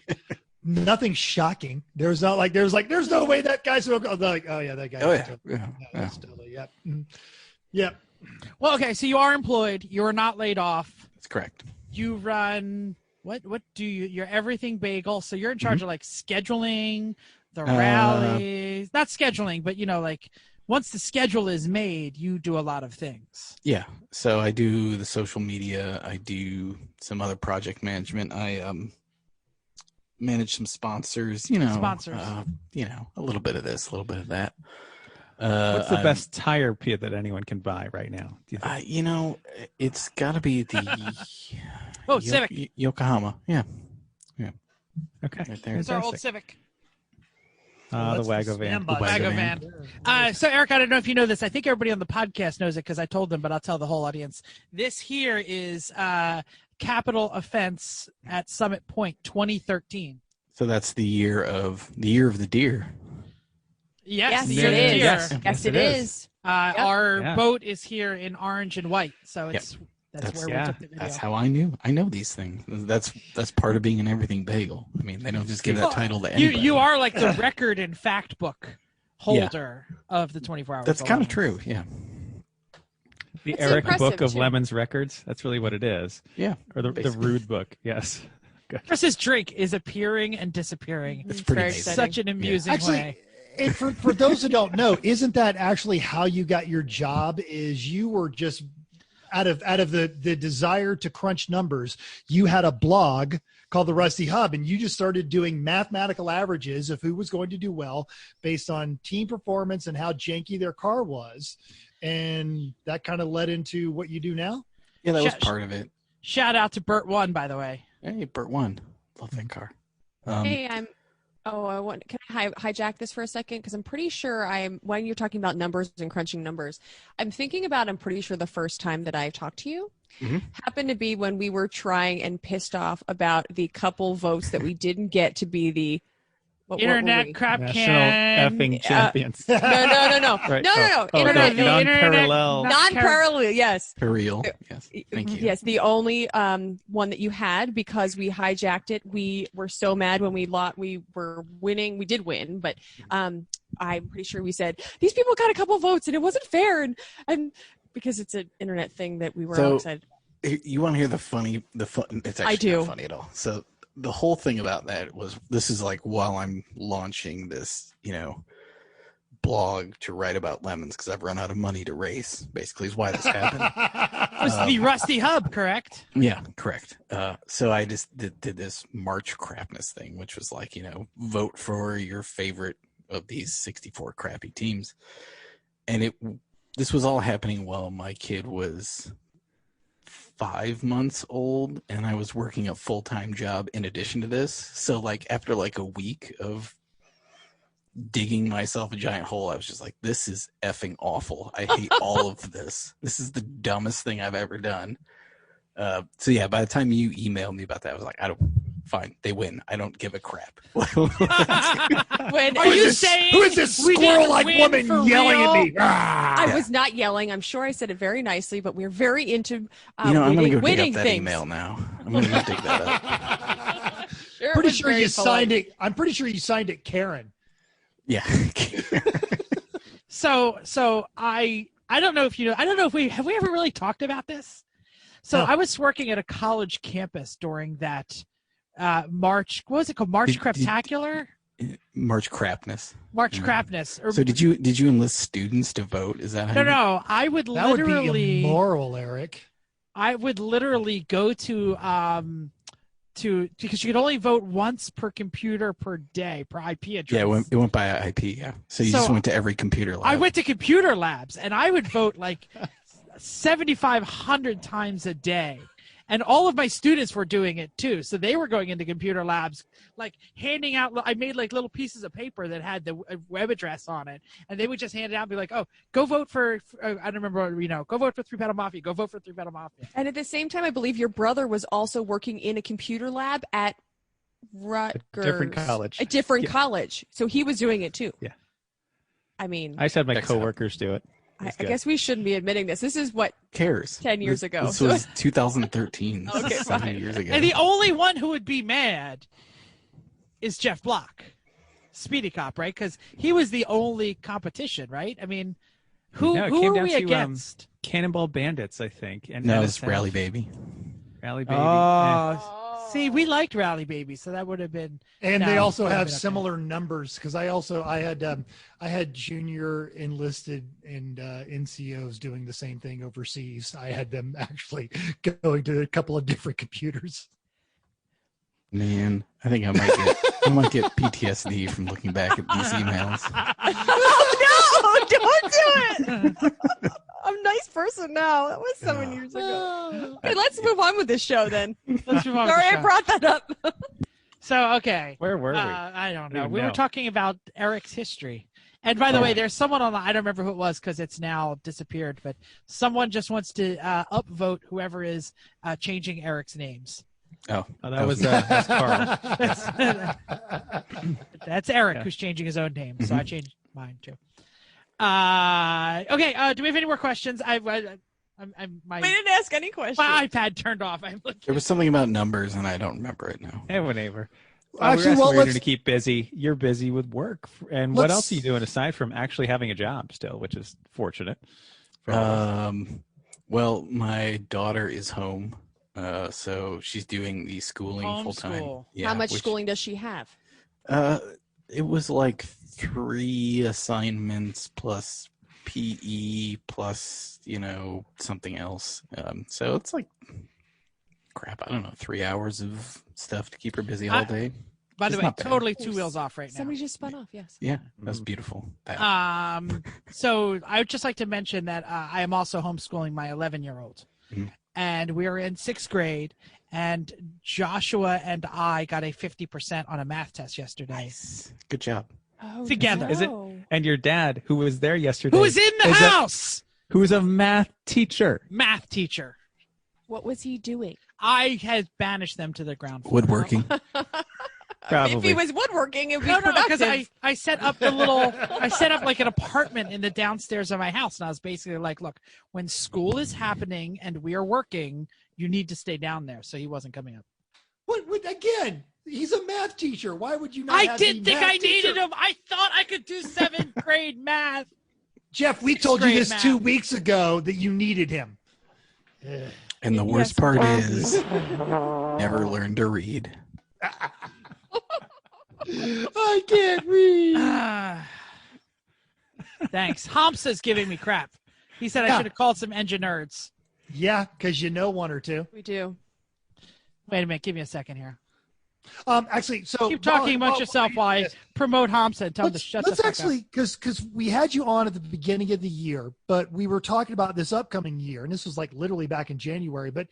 Nothing shocking. There's no way that guy's like, oh yeah, that guy. Oh yeah, yeah, No, yeah. that's totally, yep. Mhm. Yep. Well, okay, so you are employed. You are not laid off. That's correct. You run what do you? You're everything bagel. So you're in charge of like scheduling the rallies. Not scheduling, but like once the schedule is made, you do a lot of things. Yeah. So I do the social media. I do some other project management. I manage some sponsors. Sponsors. A little bit of this, a little bit of that. What's the I'm- best tire pit that anyone can buy right now? Do you think? It's got to be the Civic. Yokohama. Yeah, Okay. right there. It's our old Fantastic. Civic. The That's Wago van. standby. Wago van. van. So Eric, I don't know if you know this. I think everybody on the podcast knows it because I told them, but I'll tell the whole audience. This here is capital offense at Summit Point 2013. So that's the year of the deer. Yes, Yes, the it year of the is. deer. Yes. Yes, it It is. Our Yeah. boat is here in orange and white, so that's That's- where we yeah. took the video. That's how I knew. I know these things. That's part of being an everything bagel. I mean, they don't just give that title to anybody. You are like the record and fact book holder of the 24 hours. That's kind of true. Yeah. The It's Eric impressive, Book of too. Lemons Records. That's really what it is. Yeah. Or the Basically. Rood book. Yes. Chris's drink is appearing and disappearing. It's It's pretty very amazing. exciting. Such an amusing Actually, way. and for those who don't know, isn't that actually how you got your job? Is you were just out of the desire to crunch numbers, you had a blog called the Rusty Hub, and you just started doing mathematical averages of who was going to do well based on team performance and how janky their car was, and that kind of led into what you do now. Yeah, that was Sh- part of it. Shout out to Bert One, by the way. Hey, Bert won. Love that car. Hey, can I hijack this for a second? Because I'm pretty sure when you're talking about numbers and crunching numbers, I'm pretty sure the first time that I talked to you Mhm. happened to be when we were trying and pissed off about the couple votes that we didn't get to be the what were Internet we? crap National can. effing champions. No. Right. No. Oh, Internet. the non-parallel. internet- Non-parallel, yes. For real. Yes. Thank you. Yes, the only one that you had because we hijacked it. We were so mad when we were winning. We did win, but I'm pretty sure we said these people got a couple votes and it wasn't fair, and because it's an internet thing that we were all excited. You want to hear the fun? It's actually I do. not funny at all. So the whole thing about that was, this is like while I'm launching this, blog to write about lemons because I've run out of money to race. Basically, is why this happened. It was the Rusty Hub, correct? Yeah, correct. So I just did this March crapness thing, which was like, vote for your favorite of these 64 crappy teams. And this was all happening while my kid was 5 months old, and I was working a full-time job in addition to this. So like after like a week of digging myself a giant hole, I was just like, this is effing awful. I hate all of this. This is the dumbest thing I've ever done. So yeah, by the time you emailed me about that, I was like, fine, they win. I don't give a crap. Are you saying who is this squirrel-like woman yelling at me? I was not yelling. I'm sure I said it very nicely, but we're very into I'm going to go dig winning up that things. email now. I'm going to go dig that up. Sure, Pretty sure you signed it. I'm pretty sure you signed it, Karen. Yeah. So I don't know if I don't know if we ever really talked about this. So No. I was working at a college campus during that March. What was it called? March Craptacular? March crapness. March Crapness. Or, So did you enlist students to vote? Is that how no. I would That would literally be immoral, Eric. I would literally go to because you could only vote once per computer per day per IP address. Yeah, it went by IP. Yeah, so you just went to every computer lab. I went to computer labs and I would vote like 7,500 times a day. And all of my students were doing it too. So they were going into computer labs, like handing out. I made like little pieces of paper that had the web address on it. And they would just hand it out and be like, oh, go vote for, I don't remember, go vote for Three Pedal Mafia. Go vote for Three Pedal Mafia. And at the same time, I believe your brother was also working in a computer lab at Rutgers. A different college. A different Yeah. college. So he was doing it too. Yeah. I mean, I just had my Checks out. coworkers do it. I guess we shouldn't be admitting this. This is what cares 10 years ago. This was 2013. Okay, 7 fine. years ago. And the only one who would be mad is Jeff Block, Speedy Cop, right? Because he was the only competition, right? I mean, who No, it who came are down we to, against? Cannonball Bandits, I think. And No, it's NSF. Rally Baby. Rally Baby. Oh, see, we liked Rally Baby, so that would have been. And No, they also would have have been okay. similar numbers because I had junior enlisted and NCOs doing the same thing overseas. I had them actually going to a couple of different computers. Man, I think I might get PTSD from looking back at these emails. Oh, no, don't do it. I'm a nice person now. That was 7 years ago. Okay, let's move on with this show then. Let's move on. with Sorry, the I show. brought that up. So okay, Where were we? I don't know. Even We were know. talking about Eric's history. And by the way, there's someone on the, I don't remember who it was because it's now disappeared, but someone just wants to upvote whoever is changing Eric's names. Oh, that was that's Carl. That's Eric Yeah. who's changing his own name, so I changed mine too. Okay, do we have any more questions? My We didn't ask any questions. my iPad turned off. I'm looking. there was something about numbers, and I don't remember it now. Hey, whatever. Actually, we're well, asking to keep busy. You're busy with work. And what else are you doing aside from actually having a job still, which is fortunate? Well, my daughter is home, so she's doing the schooling full time. Homeschool. How much schooling does she have? It was like 3 assignments plus PE plus something else. So it's like crap. I don't know, 3 hours of stuff to keep her busy all day. By the It's way, not bad. totally two wheels off right now. Somebody just spun off, yes. Yeah, that's beautiful. That. So I would just like to mention that I am also homeschooling my 11-year-old, and we are in 6th grade. And Joshua and I got a 50% on a math test yesterday. Nice. Good job. Oh, Together. no. Is it? And your dad, who was there yesterday, Who was in the house? who was a math teacher. Math teacher. What was he doing? I had banished them to the ground floor. Woodworking. Probably. If he was woodworking, it would be No, productive. because I set up I set up like an apartment in the downstairs of my house, and I was basically like, look, when school is happening and we are working, you need to stay down there. So he wasn't coming up. What again? He's a math teacher. Why would you not? I have didn't the think math I teacher? needed him. I thought I could do 7th grade math. Jeff, we 6th told you grade this math. 2 weeks ago that you needed him. And the worst part is, never learned to read. I can't read. Thanks. Hamsa's giving me crap. He said I should have called some engine nerds. Yeah, because you know one or two. We do. Wait a minute. Give me a second here. Actually, so Keep talking amongst yourself while I promote Hamsa and tell him to shut the fuck actually, because we had you on at the beginning of the year, but we were talking about this upcoming year, and this was like literally back in January. But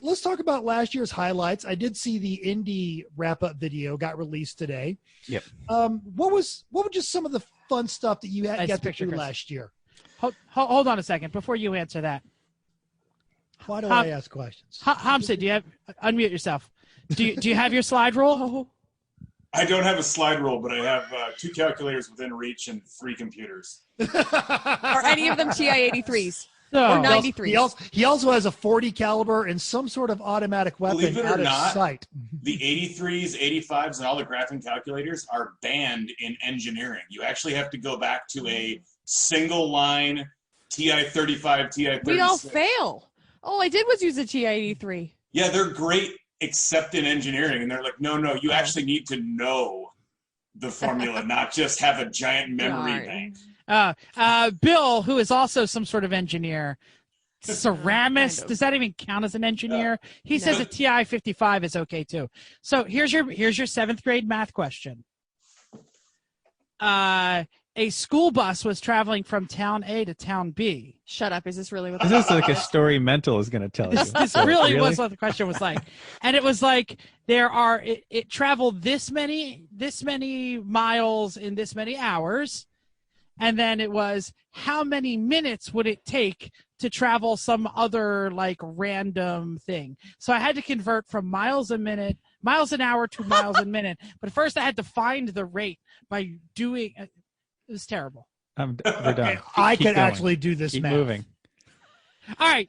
let's talk about last year's highlights. I did see the Indy wrap-up video got released today. Yep. What was just some of the fun stuff that you had Nice got to picture, do Chris. last year? Hold on a second before you answer that. Why do I ask questions? Hamsa, do you have unmute yourself? Do you have your slide rule? I don't have a slide rule, but I have 2 calculators within reach and 3 computers. Are any of them TI-83s So, or 93s? He also has a 40 caliber and some sort of automatic weapon Believe it or out of not, sight. The 83s, 85s, and all the graphing calculators are banned in engineering. You actually have to go back to a single line TI-35, TI-36. We'd all fail. All I did was use a TI-83. Yeah, they're great except in engineering. And they're like, no, you actually need to know the formula, not just have a giant memory bank. Bill, who is also some sort of engineer, ceramist, does that even count as an engineer? He says a TI-55 is okay too. So here's your 7th grade math question. A school bus was traveling from town A to town B. Shut up. Is this really what This is like a story Mental is going to tell you. This really was what the question was like. And it was like, it traveled this many miles in this many hours. And then it was, how many minutes would it take to travel some other like random thing? So I had to convert from miles an hour to miles a minute. But first I had to find the rate by doing, it was terrible. We're done. Okay, I Keep could going. actually do this Keep math. moving. All right.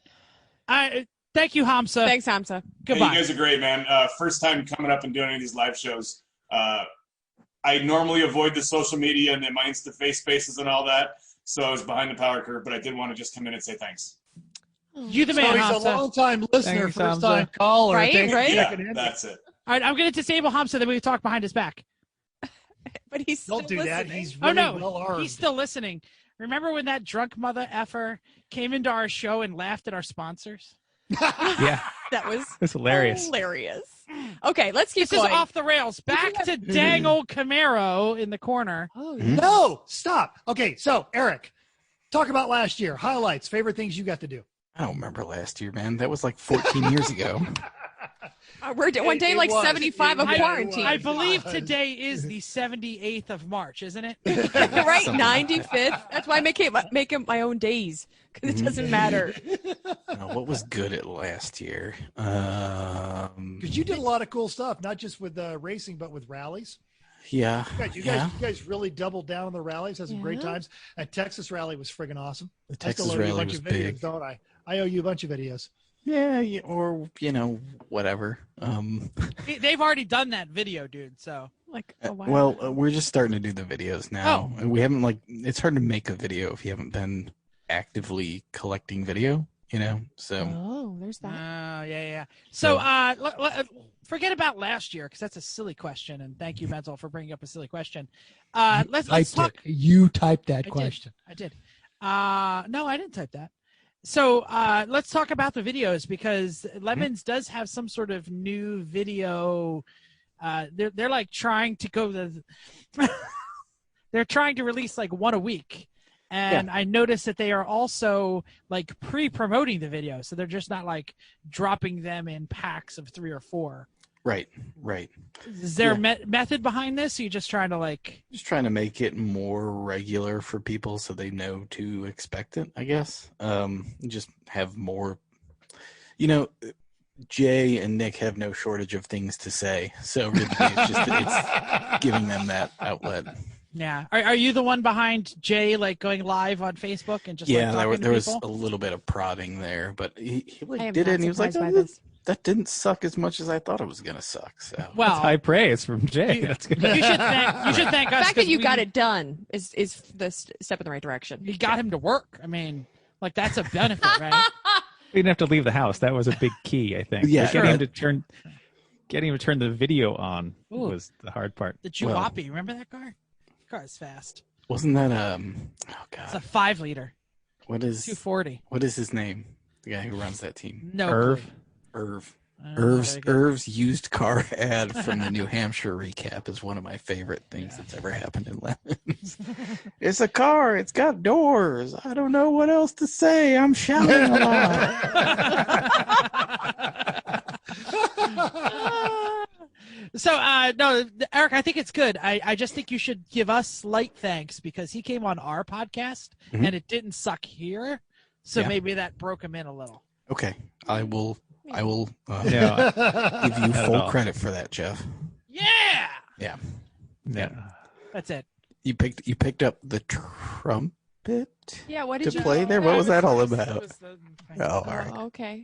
Thank you, Hamsa. Thanks, Hamsa. Goodbye. Hey, you guys are great, man. First time coming up and doing any of these live shows. I normally avoid the social media and my Insta-face spaces and all that, so I was behind the power curve, but I did want to just come in and say thanks. You the So man, he's a Hamsa. long-time listener, Thanks, first-time Hamza. caller. Right, Thanks for right? Yeah, checking in. that's it. All right, I'm going to disable Hamsa, then we can talk behind his back. But he's still Don't do that. listening. He's really no, well armed. he's still listening. Remember when that drunk mother effer came into our show and laughed at our sponsors? Yeah, That was it's hilarious. hilarious. Okay, let's keep This is going. off the rails. Back to dang old Camaro in the corner. Oh, No, stop. Okay, so Eric, talk about last year. Highlights, favorite things you got to do. I don't remember last year, man. That was like 14 years ago. We're one day It like was. 75 of It quarantine. I was. believe today is the 78th of March, isn't it? Right, Something like 95th. That's why I make it my own days because it doesn't matter. What was good at last year? Because you did a lot of cool stuff, not just with racing, but with rallies. Yeah. You yeah. guys really doubled down on the rallies, had some great Yeah. times. That Texas rally was friggin' awesome. The I still Texas owe you a rally bunch was of videos, big. don't I? I owe you a bunch of videos. Yeah, or whatever. They've already done that video, dude. So Like a while. Well, we're just starting to do the videos now. We haven't it's hard to make a video if you haven't been actively collecting video, So Oh, there's that. yeah. So forget about last year because that's a silly question. And thank you, Menzel, for bringing up a silly question. Let's talk. You typed that I did. No, I didn't type that. So let's talk about the videos because Lemons does have some sort of new video. They're like trying to go they're trying to release like one a week. And I noticed that they are also like pre-promoting the video. So they're just not like dropping them in packs of 3 or 4. Right. Is there a method behind this? Or are you just trying to Just trying to make it more regular for people so they know to expect it, I guess. Just have more, Jay and Nick have no shortage of things to say. So really it's giving them that outlet. Yeah. Are you the one behind Jay going live on Facebook and just there was people? a little bit of prodding there, but he I am did it not and he was like, surprised by this. that didn't suck as much as I thought it was gonna suck. So Well, High praise from Jay. That's good. you should thank The us. fact that you got it done is the step in the right direction. You got him to work. I mean, that's a benefit, right? We didn't have to leave the house. That was a big key, I think. Yeah, Like, sure. getting him to turn the video on Ooh. was the hard part. The Jalopy. Remember that car? That car is fast. Wasn't that oh It's a god, 5-liter, what is 240. what is his name? The guy who runs that team. No Irv. clue. Irv. Very good. Irv's used car ad from the New Hampshire recap is one of my favorite things that's ever happened in Lemons. It's a car. It's got doors. I don't know what else to say. I'm shouting a lot. So, no, Eric, I think it's good. I just think you should give us slight thanks because he came on our podcast Mhm. and it didn't suck here. So Yeah. maybe that broke him in a little. Okay, I will Yeah. give you Not at full all. credit for that, Jeff. Yeah. Yeah. Yeah. That's it. You picked up the trumpet Yeah, what to did you play there. What was that all about? Oh, all Oh, right. okay.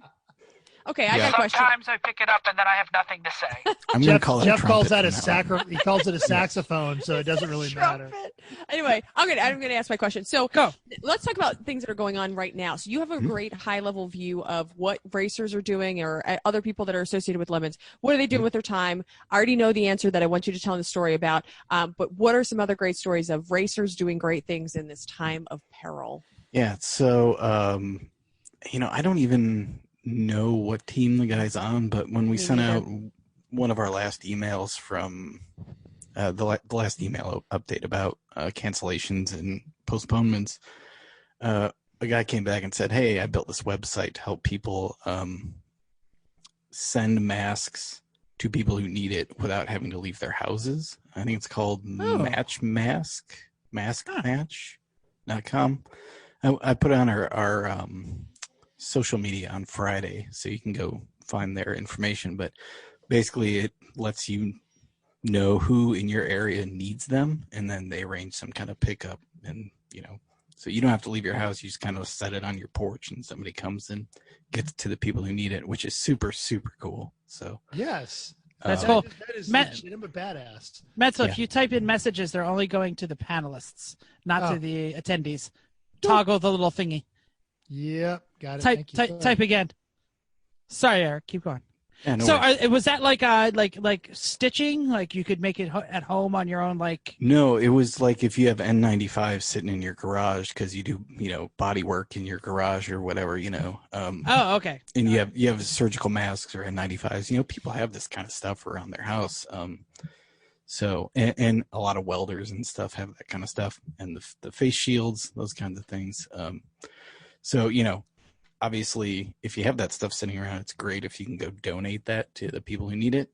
Okay, I Yeah. got a question. Sometimes I pick it up and then I have nothing to say. I'm gonna Jeff, call it Jeff calls trumpet that from a now on. he calls it a saxophone, so it doesn't really matter. Trumpet. Anyway, I'm gonna ask my question. So Go. let's talk about things that are going on right now. So you have a great high level view of what racers are doing or other people that are associated with Lemons. What are they doing with their time? I already know the answer that I want you to tell the story about. But what are some other great stories of racers doing great things in this time of peril? Yeah. So, I don't even know what team the guy's on, but when we Me sent neither. out one of our last emails from the last email update about cancellations and postponements, a guy came back and said, "Hey, I built this website to help people send masks to people who need it without having to leave their houses." I think it's called maskmatch.com. I put it on our social media on Friday, so you can go find their information. But basically, it lets you know who in your area needs them, and then they arrange some kind of pickup. And so you don't have to leave your house. You just kind of set it on your porch, and somebody comes and gets it to the people who need it, which is super, super cool. So Yes. That's Uh, cool. That is Matt- legitimate badass. Metzel, Yeah. if you type in messages, they're only going to the panelists, not Oh. to the attendees. Toggle the little thingy. Yep, got it. Type Thank you. type type again. Sorry, Eric. Keep going. yeah, no So worries. was that like stitching? Like you could make it at home on your own? Like No, it was like if you have N95 sitting in your garage because you do, body work in your garage or whatever, oh, okay. and you have surgical masks or N95s. People have this kind of stuff around their house. So and a lot of welders and stuff have that kind of stuff, and the face shields, those kinds of things. So obviously, if you have that stuff sitting around, it's great if you can go donate that to the people who need it.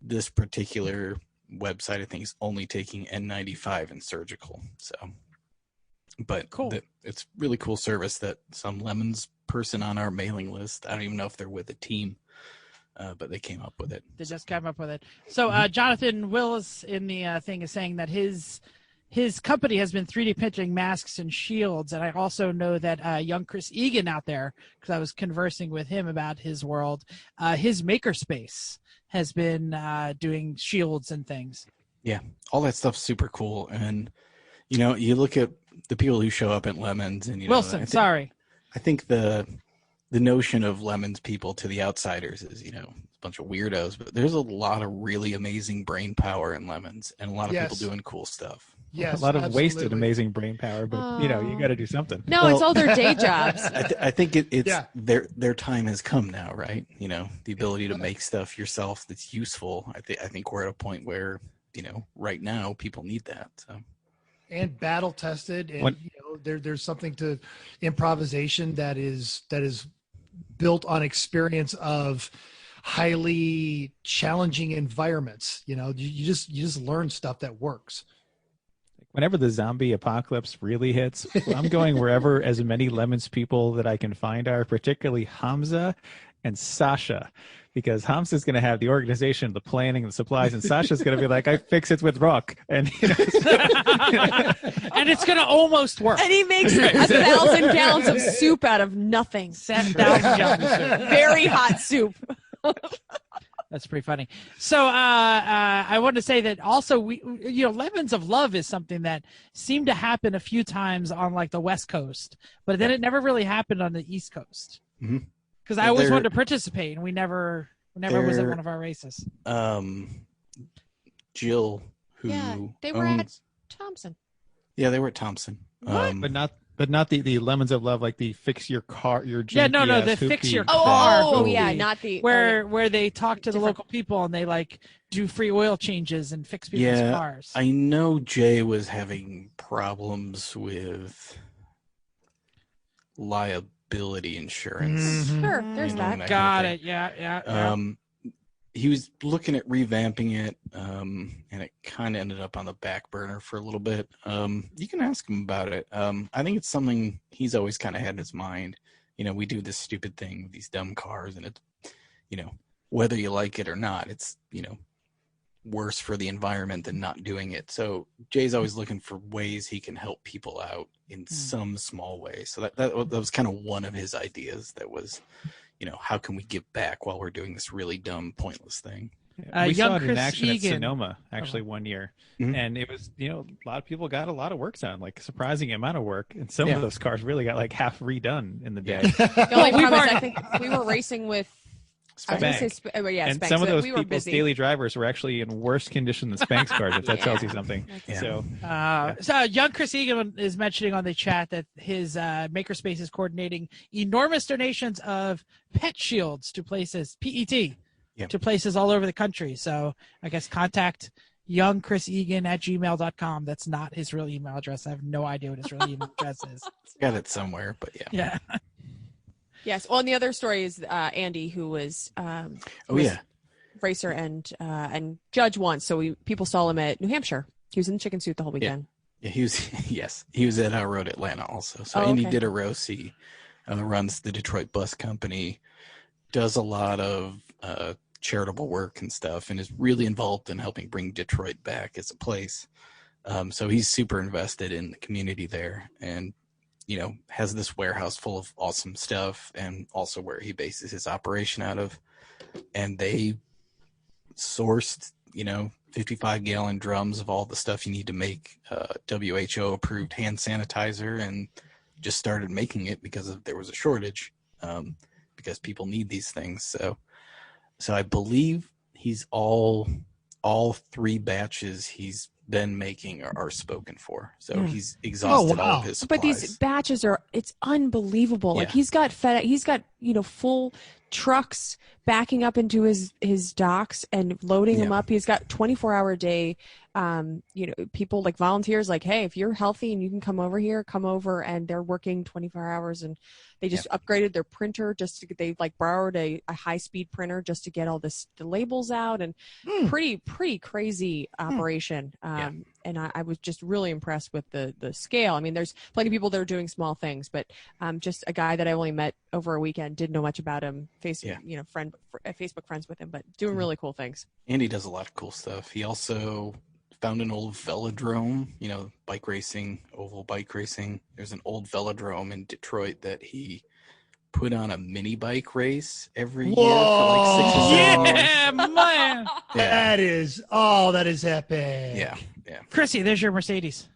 This particular website, I think, is only taking N95 and surgical. So, but Cool. It's really cool service that some Lemons person on our mailing list, I don't even know if they're with a team, but they came up with it. They just came up with it. So Jonathan Willis in the thing is saying that his company has been 3D printing masks and shields, and I also know that young Chris Egan out there, because I was conversing with him about his world, his makerspace has been doing shields and things. Yeah, all that stuff's super cool, and you look at the people who show up at Lemons, and Wilson, sorry. I think the notion of Lemons people to the outsiders is, a bunch of weirdos, but there's a lot of really amazing brain power in Lemons and a lot of people Yes. doing cool stuff. Yes, a lot of wasted absolutely. amazing brain power, but you got to do something. No, it's all their day jobs. I think it's Yeah. their time has come now, right? The ability to make stuff yourself that's useful. I think we're at a point where, right now people need that. So. And battle tested, and What- there's something to improvisation that is built on experience of highly challenging environments. You just learn stuff that works. Whenever the zombie apocalypse really hits, I'm going wherever as many Lemons people that I can find are, particularly Hamza and Sasha, because Hamza's going to have the organization, the planning, the supplies, and Sasha's going to be like, I fix it with rock. And, And it's going to almost work. And he makes 1,000 gallons of soup out of nothing. 7,000 gallons of soup. Very hot soup. That's pretty funny. So I want to say that also Lemons of Love is something that seemed to happen a few times on like the West Coast, but then it never really happened on the East Coast. Mhm. Because I always wanted to participate, and we never was at one of our races. Jill, who Yeah, they were at owns, Thompson. Yeah, they were at Thompson. But not the Lemons of Love, like the fix your car, your Yeah, no, janky-ass the fix hoopty your car. car. Oh, movie, yeah, not the where they talk to the Different. local people and they like do free oil changes and fix people's Yeah, cars. I know Jay was having problems with liability insurance. Mhm. Sure, there's You know, that. and that Got kind of it. Yeah. thing. He was looking at revamping it, and it kind of ended up on the back burner for a little bit. You can ask him about it. I think it's something he's always kind of had in his mind. You know, we do this stupid thing with these dumb cars, and it's, you know, whether you like it or not, it's, you know, worse for the environment than not doing it. So Jay's always looking for ways he can help people out in some small way. So that was kind of one of his ideas. That was, you know, how can we give back while we're doing this really dumb, pointless thing? We young saw it in Chris action at Egan. Sonoma actually one year, Mhm. and it was, you know, a lot of people got a lot of work done, like a surprising amount of work, and some Yeah. of those cars really got like half redone in the day. The only we've problem is already- I think we were racing with. I was gonna say, yeah, And Spanx, some of but those we were people's busy. daily drivers were actually in worse condition than Spanx cars, if that Yeah. tells you something. Yeah. So So young Chris Egan is mentioning on the chat that his makerspace is coordinating enormous donations of pet shields to places, PET, Yeah. to places all over the country. So I guess contact youngchrisegan@gmail.com. That's not his real email address. I have no idea what his real email address is. Got it somewhere, but yeah. Yeah. Yes. Well, and the other story is Andy, who was Oh was yeah. racer and judge once. So people saw him at New Hampshire. He was in the chicken suit the whole weekend. Yeah, he was. Yes, he was at Road Atlanta also. So Oh, Andy okay. Diderossi runs the Detroit Bus Company, does a lot of charitable work and stuff, and is really involved in helping bring Detroit back as a place. So he's super invested in the community there, and you know, has this warehouse full of awesome stuff, and also where he bases his operation out of. And they sourced, you know, 55-gallon drums of all the stuff you need to make WHO approved hand sanitizer, and just started making it because there was a shortage, because people need these things. So I believe he's all 3 batches he's been making are spoken for. So he's exhausted all of his supplies. But these batches it's unbelievable. Like Yeah. he's got full trucks backing up into his docks and loading them Yeah. up. He's got 24-hour day, people like volunteers, like, hey, if you're healthy and you can come over, and they're working 24 hours, and they just upgraded their printer they like borrowed a high-speed printer just to get all the labels out, and pretty crazy operation. And I was just really impressed with the scale. I mean, there's plenty of people that are doing small things, but just a guy that I only met over a weekend, didn't know much about him, Facebook friends with him, but doing really cool things. Andy does a lot of cool stuff. He also found an old velodrome, you know, bike racing, oval bike racing. There's an old velodrome in Detroit that he put on a mini bike race every year for like 6 or 7 years. Yeah, man. Yeah. That is epic. Yeah. Chrissy, there's your Mercedes.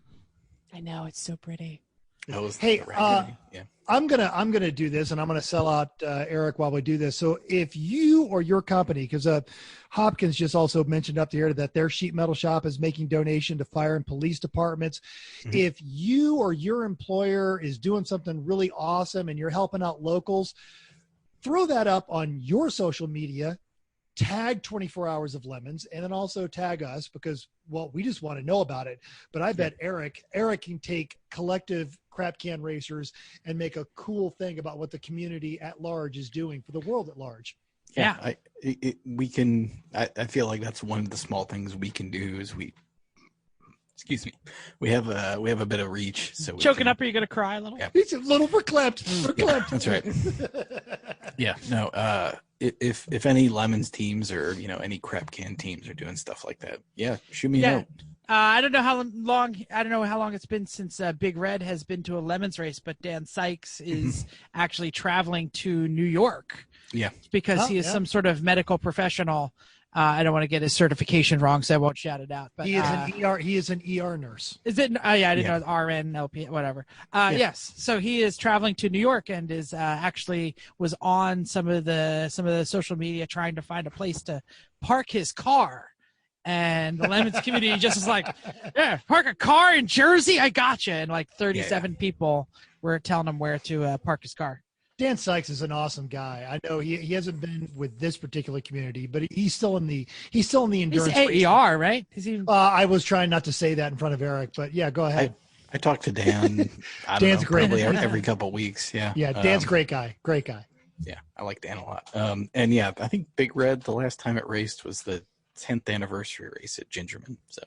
I know, it's so pretty. That was Hey, the record. Yeah. I'm gonna do this, and I'm gonna sell out Eric while we do this. So if you or your company, because Hopkins just also mentioned up here that their sheet metal shop is making donation to fire and police departments. Mhm. If you or your employer is doing something really awesome and you're helping out locals, throw that up on your social media. Tag 24 Hours of Lemons, and then also tag us, because, well, we just want to know about it. But I bet Eric can take collective crap can racers and make a cool thing about what the community at large is doing for the world at large. Yeah. I feel like that's one of the small things we can do is we have a bit of reach. So Choking up, are you going to cry a little? Yeah. It's a little verklempt. Yeah, that's right. Yeah, no. If any Lemons teams or any crap can teams are doing stuff like that, shoot me a note. I don't know how long it's been since Big Red has been to a Lemons race, but Dan Sykes is actually traveling to New York. Yeah, because he is some sort of medical professional. I don't want to get his certification wrong, so I won't shout it out. But he is an ER. He is an ER nurse. Is it? I didn't know RN, LP, whatever. Yes. So he is traveling to New York and is actually was on some of the social media trying to find a place to park his car. And the Lemons community just is like, yeah, park a car in Jersey, I gotcha. And like 37 people were telling him where to park his car. Dan Sykes is an awesome guy. I know he hasn't been with this particular community, but he's still in the endurance. He's AER, right? Is he? I was trying not to say that in front of Eric, but yeah, go ahead. I talk to Dan. Dan's great. Probably every couple of weeks. Yeah. Yeah, Dan's great guy. Great guy. Yeah, I like Dan a lot. And yeah, I think Big Red, the last time it raced was the 10th anniversary race at Gingerman. So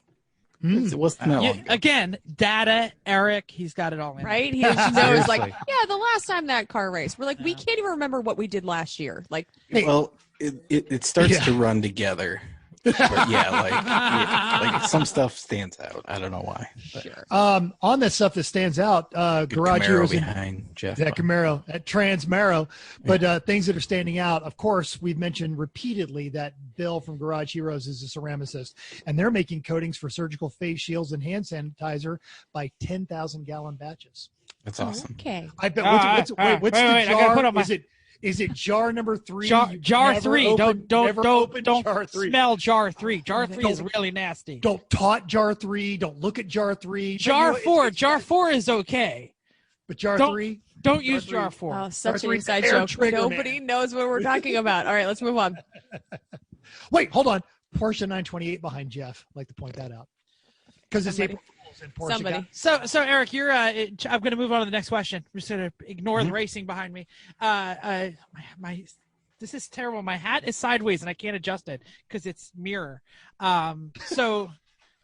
it wasn't that long ago. Again, data, Eric, he's got it all in. Right? He just knows, like, yeah, the last time that car raced, we're like, we can't even remember what we did last year. Like, well, it starts to run together. But like some stuff stands out. I don't know why. sure. On that stuff that stands out, Garage Camaro Heroes behind Jeff. that Camaro at Transmaro, but things that are standing out. Of course, we've mentioned repeatedly that Bill from Garage Heroes is a ceramicist, and they're making coatings for surgical face shields and hand sanitizer by 10,000 gallon batches. That's awesome. Okay. I bet. What's the wait, I gotta jar? put on my- Is it jar number 3? Jar Never 3. opened- never Don't opened jar 3. smell jar 3. Jar 3 is really nasty. Don't taunt jar 3. Don't look at jar 3. Jar But, 4. Jar 4 is okay. But jar Don't- 3. Don't use jar 4. Oh, such an Jar 3 inside air joke. trigger, Nobody man. knows what we're talking about. All right, let's move on. Wait, hold on. Porsche 928 behind Jeff. I'd like to point that out because it's Somebody. April Fools and Porsche. Somebody. So Eric, you're. I'm going to move on to the next question. I'm just going to ignore the racing behind me. This is terrible. My hat is sideways and I can't adjust it because it's mirror. So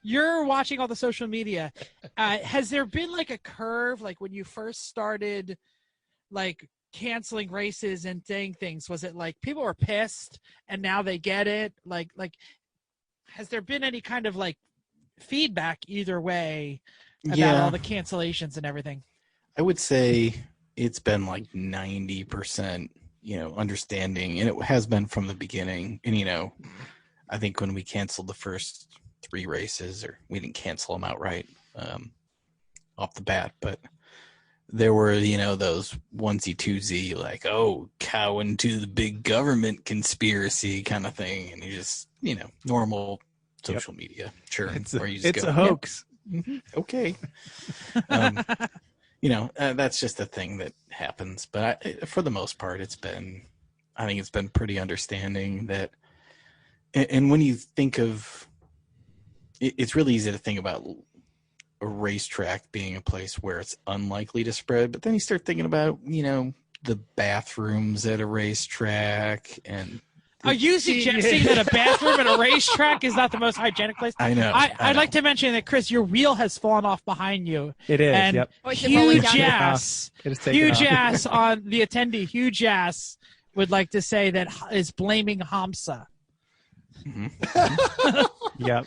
you're watching all the social media. Has there been like a curve, like when you first started, like canceling races and saying things? Was it like people were pissed and now they get it? Like, has there been any kind of like feedback either way about all the cancellations and everything? I would say it's been like 90%, understanding, and it has been from the beginning. And, I think when we canceled the first 3 races, or we didn't cancel them outright off the bat, but there were, those onesie twosie, like, oh, cowing to the big government conspiracy kind of thing. And you just, normal social media. Sure. It's a hoax. Yeah, okay. That's just a thing that happens. But for the most part, I think it's been pretty understanding that. And when you think of, it's really easy to think about a racetrack being a place where it's unlikely to spread. But then you start thinking about, the bathrooms at a racetrack. And are you suggesting that a bathroom at a racetrack is not the most hygienic place? I know. I'd like to mention that, Chris, your wheel has fallen off behind you. It is. And Yep. huge ass. It is taken Huge off. ass on the attendee. Huge ass would like to say that is blaming Hamsa. Yep.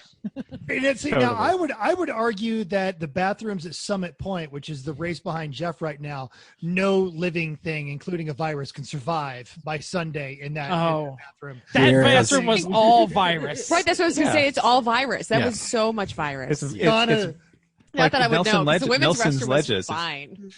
And see, Totally. now I would argue that the bathrooms at Summit Point, which is the race behind Jeff right now, no living thing, including a virus, can survive by Sunday in that bathroom. That Whereas- bathroom was all virus. Right, that's what I was going to say. It's all virus. That Yeah. was so much virus. It's Donna- Not like that I would Nelson know, 'cause the Ledge- women's Nelson's restroom Ledges. was fine.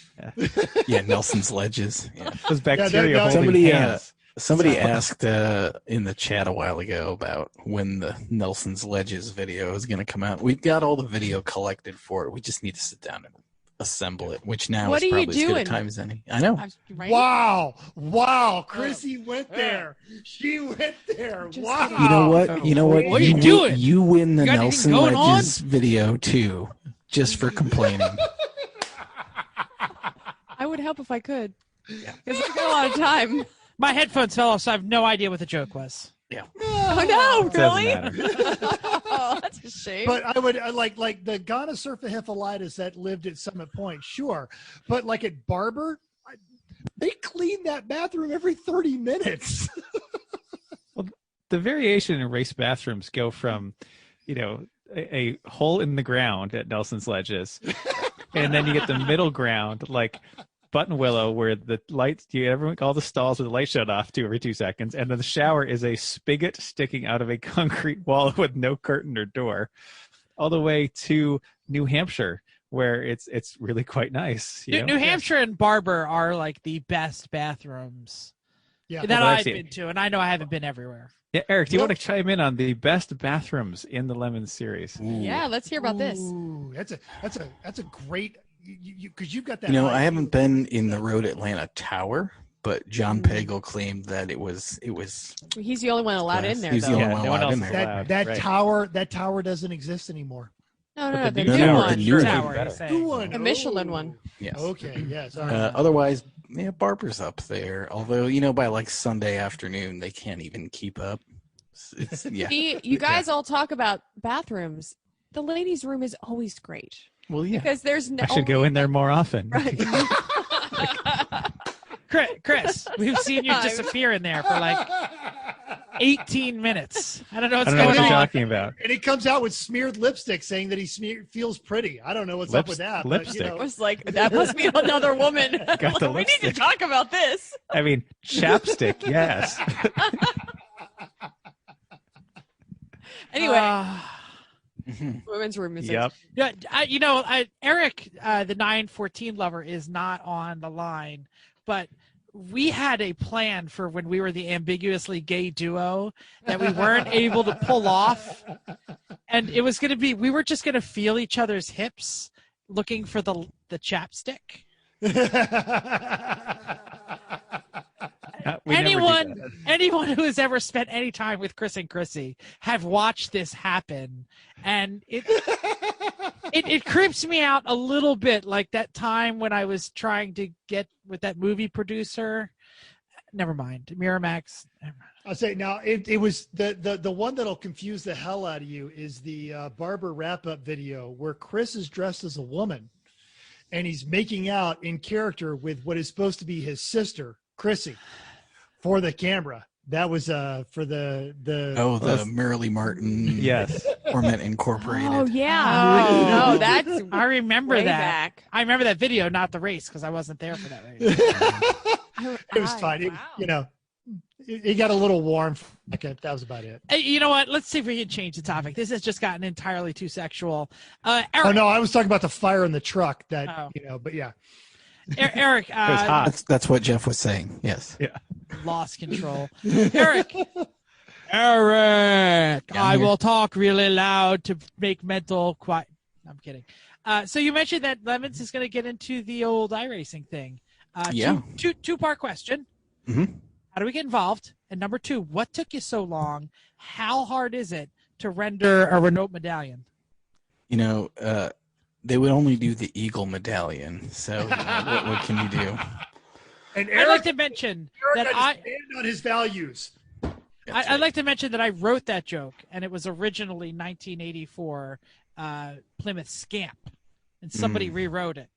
Yeah, Nelson's Ledges. Yeah. those bacteria Yeah, holding somebody, hands. Somebody asked in the chat a while ago about when the Nelson's Ledges video is going to come out. We've got all the video collected for it. We just need to sit down and assemble it, which now What is are you probably as good a doing? time as any. I know. Right? Wow. Chrissy went there. She went there. Just Wow. kidding. You know what? You know what? What are you doing? You win the You got anything Nelson going on? Ledges video too, just for complaining. I would help if I could. Because I've got a lot of time. My headphones fell off, so I have no idea what the joke was. Oh, no, Doesn't really? matter. Oh, that's a shame. But I would like the Ghana Surfahiphalitis that lived at Summit Point, sure. But like at Barber, they clean that bathroom every 30 minutes. The variation in race bathrooms go from, a hole in the ground at Nelson's Ledges, and then you get the middle ground like Button Willow, where the lights, all the stalls with the light shut off every 2 seconds, and then the shower is a spigot sticking out of a concrete wall with no curtain or door, all the way to New Hampshire, where it's really quite nice. New Hampshire and Barber are like the best bathrooms Yeah. that but I've I've seen- been to, and I know I haven't been everywhere. Yeah, Eric, do you Yep. want to chime in on the best bathrooms in the Lemons series? Yeah, let's hear about this. Ooh, that's a great because you've got that. You know, high I haven't view. been in the Road Atlanta Tower, but John Pagel claimed that it was. He's the only one allowed in there, He's the though. only Yeah, one no one allowed else in is there. allowed. That tower doesn't exist anymore. No, But the the new new one. the new Tower, one. he's saying. New one. The Michelin one. Yes. Okay. Yes. All right. Otherwise, yeah, Barbara's up there. Although, by like Sunday afternoon, they can't even keep up. It's yeah. See, you guys all talk about bathrooms. The ladies' room is always great Well, yeah. because there's no. I should go in there more often. Right. Chris, we've seen you Sometimes. disappear in there for like 18 minutes. I don't know I what's don't know what going you're on. talking about. And he comes out with smeared lipstick, saying that he feels pretty. I don't know what's up with that. but, Lipstick. I was like, that must be another woman. Got the We need to lipstick. talk about this. I mean, chapstick, yes. Anyway, Mhm. women's room is Yep. Yeah, Eric, the 914 lover, is not on the line, but we had a plan for when we were the ambiguously gay duo that we weren't able to pull off, and it was going to be we were just going to feel each other's hips, looking for the chapstick. We never do that. Anyone who has ever spent any time with Chris and Chrissy have watched this happen, and it creeps me out a little bit, like that time when I was trying to get with that movie producer. Never mind, Miramax. Never mind. I'll say now it was the one that'll confuse the hell out of you is the Barber wrap-up video where Chris is dressed as a woman and he's making out in character with what is supposed to be his sister, Chrissy, for the camera. That was for the The Merrily Martin Yes. Torment Incorporated. Oh yeah. Oh. No, that's I remember way that. back. I remember that video, not the race, because I wasn't there for that race. It was fine. Wow. It got a little warm. Okay, that was about it. Hey, you know what? Let's see if we can change the topic. This has just gotten entirely too sexual. Eric, Oh no, I was talking about the fire in the truck. That Oh. but yeah. Eric, It was hot. That's what Jeff was saying. Yes. lost control. Eric, I will talk really loud to make mental quiet. I'm kidding. So you mentioned that Lemons is going to get into the old iRacing thing. Yeah. Two-part question. Mhm. How do we get involved? And number two, what took you so long? How hard is it to render a Renault medallion? They would only do the Eagle medallion. So what can you do? And I'd like to mention that stand on his values. I'd like to mention that I wrote that joke, and it was originally 1984 Plymouth Scamp, and somebody rewrote it.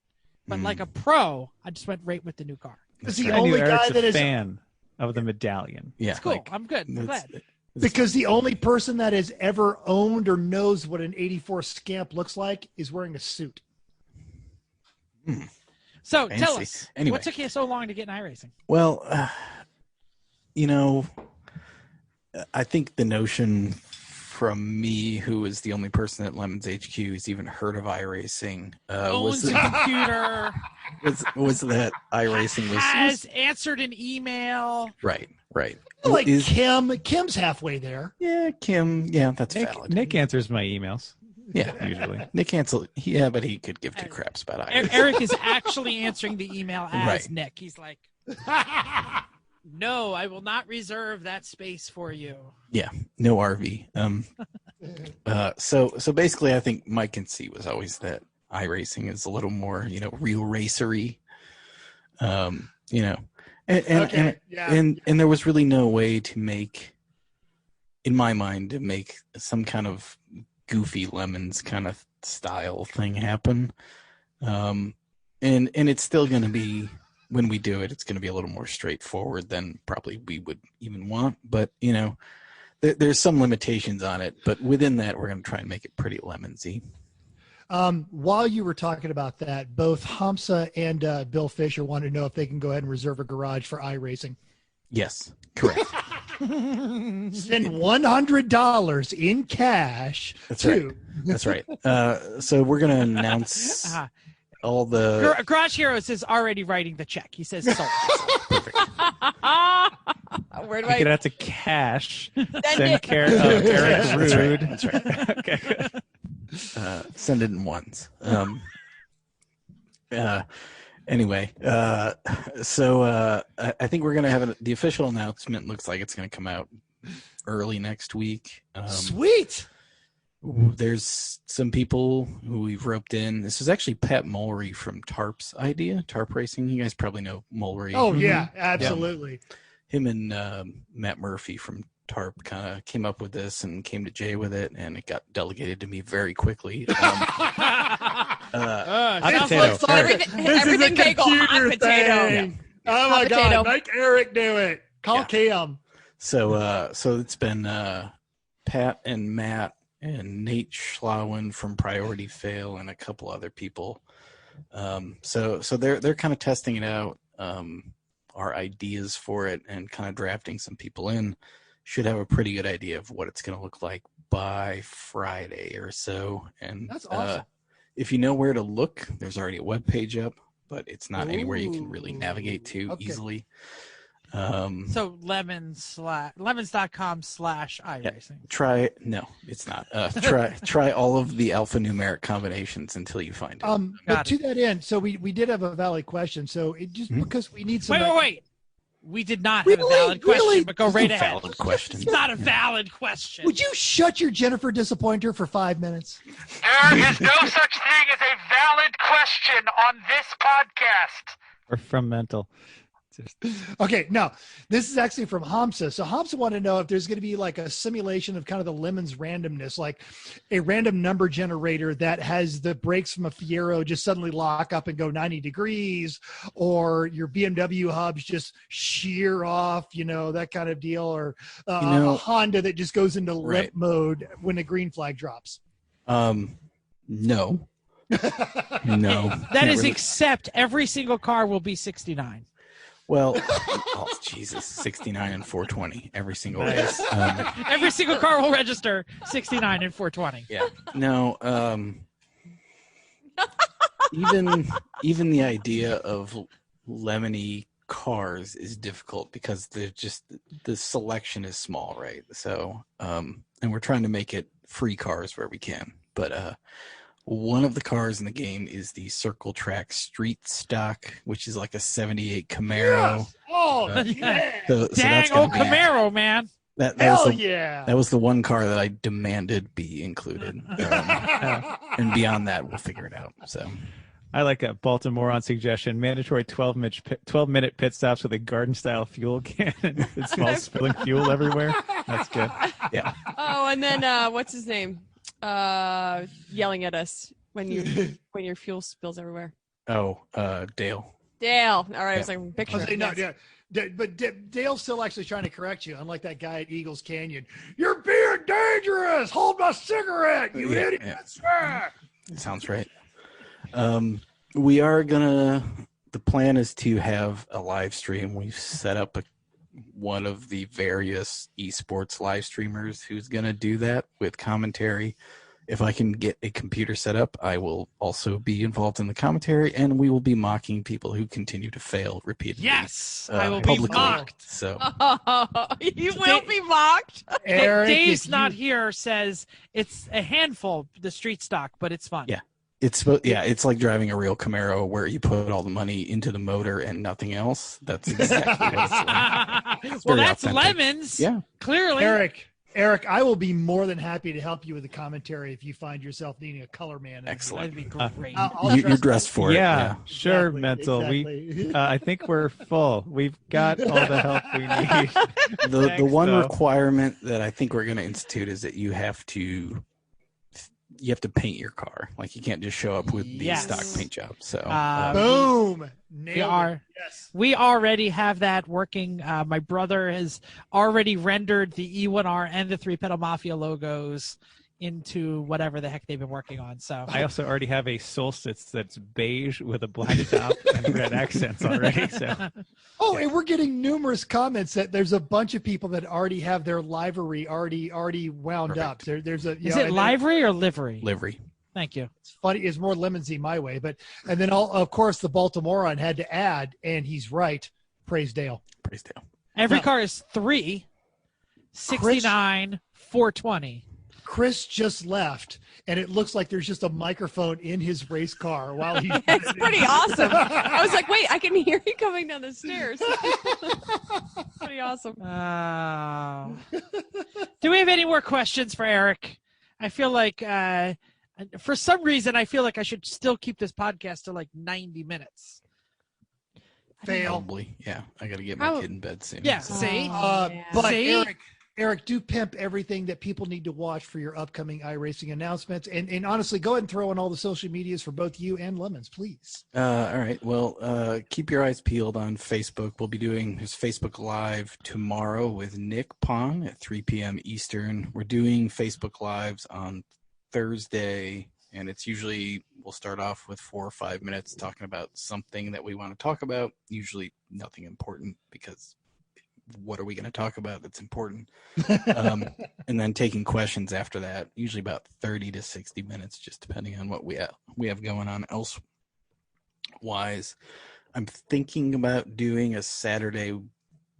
But like a pro, I just went right with the new car. It's the I knew only guy Eric's that a is fan of the medallion. Yeah. It's cool. Like, I'm good. I'm glad. because the only person that has ever owned or knows what an 84 Scamp looks like is wearing a suit. So Fancy. tell us, Anyway. what took you so long to get in iRacing? Well, I think the notion from me, who is the only person at Lemons HQ who's even heard of iRacing, Owns a computer, was that iRacing has was answered an email. right. Like Kim's halfway there. Yeah, Kim. Yeah, that's valid. Nick answers my emails. Yeah, Usually. Nick Hansel. Yeah, but he could give two craps about iRacing. Eric is actually answering the email as Right. Nick. He's like, no, I will not reserve that space for you. Yeah, no RV. So basically, I think my conceit was always that iRacing is a little more, real racery. And there was really no way to make, in my mind, to make some kind of goofy Lemons kind of style thing happen. And it's still going to be, when we do it, it's going to be a little more straightforward than probably we would even want. But, there's some limitations on it. But within that, we're going to try and make it pretty Lemonsy. While you were talking about that, both Hamza and Bill Fisher want to know if they can go ahead and reserve a garage for iRacing. Yes, correct. Send $100 in cash That's to. That's right. So we're going to announce all the Garage Heroes is already writing the check. He says sold. perfect. Where do You could I have to cash. send Send it? care of Eric That's right. Rood. That's right. Okay, good. Send it in ones. Anyway, so I think we're gonna have the official announcement. Looks like it's gonna come out early next week. Sweet. There's some people who we've roped in. This is actually Pat Mulry from Tarp's idea, Tarp Racing. You guys probably know Mulry. Oh yeah, absolutely. Him and Matt Murphy from Tarp kind of came up with this and came to Jay with it, and it got delegated to me very quickly. Sounds potato. like Everything bagel, hot potato. thing. Oh my Hot potato. God! Make Eric do it. Call Yeah. Cam. So it's been Pat and Matt and Nate Schlawen from Priority Fail and a couple other people. So they're kind of testing it out. Our ideas for it and kind of drafting some people in. Should have a pretty good idea of what it's going to look like by Friday or so. And That's awesome. if you know where to look, there's already a web page up, but it's not anywhere you can really navigate to easily. So lemons.com/iRacing. No, it's not. Try all of the alphanumeric combinations until you find it. Got But to that end, so we did have a valid question. So it just because we need some. Wait. We did not have a valid question, Really? but go right ahead. Valid question. It's not a valid question. Would you shut your Jennifer Disappointer for 5 minutes? There is no such thing as a valid question on this podcast. Or from mental. Okay, no, this is actually from Hamza. So Hamza wanted to know if there's going to be like a simulation of kind of the Lemons randomness, like a random number generator that has the brakes from a Fiero just suddenly lock up and go 90 degrees, or your BMW hubs just shear off, that kind of deal, or a Honda that just goes into limp mode when the green flag drops. No. No. That is except every single car will be 69. Well, Jesus, 69 and 420 every single Nice. race. Every single car will register 69 and 420. Yeah. No. Even the idea of lemony cars is difficult because the selection is small, right? So, and we're trying to make it free cars where we can, but one of the cars in the game is the Circle Track Street Stock, which is like a 78 Camaro. Yes! Oh, yeah. So Dang that's gonna old Camaro, man. That Hell was yeah. That was the one car that I demanded be included. And beyond that, we'll figure it out. So I like a Baltimore on suggestion. Mandatory 12-minute pit stops with a garden-style fuel cannon and small spilling fuel everywhere. That's good. Yeah. Oh, and then what's his name? Yelling at us when your fuel spills everywhere. Oh, Dale. Dale. All right, I was like, picture. But Dale's still actually trying to correct you, unlike that guy at Eagles Canyon. You're being dangerous. Hold my cigarette, you idiot. Yeah. Sounds right. We are the plan is to have a live stream. We've set up one of the various esports live streamers who's going to do that with commentary. If I can get a computer set up, I will also be involved in the commentary, and we will be mocking people who continue to fail repeatedly. Yes, I will be publicly. mocked. So You will be mocked. Eric, Dave's not here says it's a handful, the street stock, but it's fun. Yeah. It's like driving a real Camaro where you put all the money into the motor and nothing else. That's exactly what it's like. It's well, very that's authentic. Lemons. Yeah. Clearly. Eric, I will be more than happy to help you with the commentary if you find yourself needing a color man. Excellent. That'd be great. You're dressed for it. Yeah, sure, Exactly, mental. exactly. We, I think we're full. We've got all the help we need. The Thanks, one though. requirement that I think we're going to institute is that you have to paint your car. Like, you can't just show up with the Yes. stock paint job. So Boom. Nailed it. Yes. We already have that working. My brother has already rendered the E1R and the 3-Pedal Mafia logos into whatever the heck they've been working on. So I also already have a Solstice that's beige with a black top and red accents already. So Oh, and we're getting numerous comments that there's a bunch of people that already have their livery already wound up. There's a is it livery or livery? livery. Thank you. It's funny. It's more lemonsy my way, and then of course the Baltimorean had to add, and he's right. Praise Dale. Praise Dale. Every No. car is 369 420. Chris just left, and it looks like there's just a microphone in his race car while he's. It's pretty awesome. I was like, wait, I can hear you coming down the stairs. Pretty awesome. Do we have any more questions for Eric? I feel like, for some reason, I feel like I should still keep this podcast to like 90 minutes. Fail. Probably. Yeah. I got to get my kid in bed soon. Yeah. so. See? But See? Eric, do pimp everything that people need to watch for your upcoming iRacing announcements. And honestly, go ahead and throw in all the social medias for both you and Lemons, please. All right. Well, keep your eyes peeled on Facebook. We'll be doing his Facebook Live tomorrow with Nick Pong at 3 p.m. Eastern. We're doing Facebook Lives on Thursday, and it's usually we'll start off with 4 or 5 minutes talking about something that we want to talk about, usually nothing important because what are we going to talk about that's important? And then taking questions after that, usually about 30 to 60 minutes, just depending on what we have going on elsewise. I'm thinking about doing a Saturday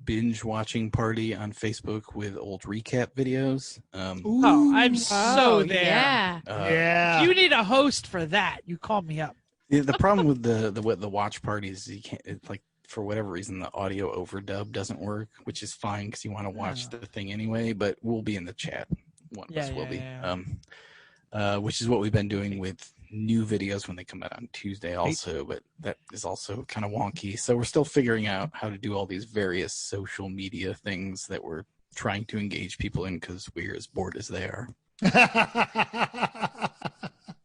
binge watching party on Facebook with old recap videos. I'm so there. Yeah. Yeah. You need a host for that. You call me up. The problem with the watch parties, you can't, it's like, for whatever reason, the audio overdub doesn't work, which is fine because you want to watch the thing anyway, but we'll be in the chat. One of us will be. Which is what we've been doing with new videos when they come out on Tuesday also, but that is also kind of wonky. So we're still figuring out how to do all these various social media things that we're trying to engage people in because we're as bored as they are.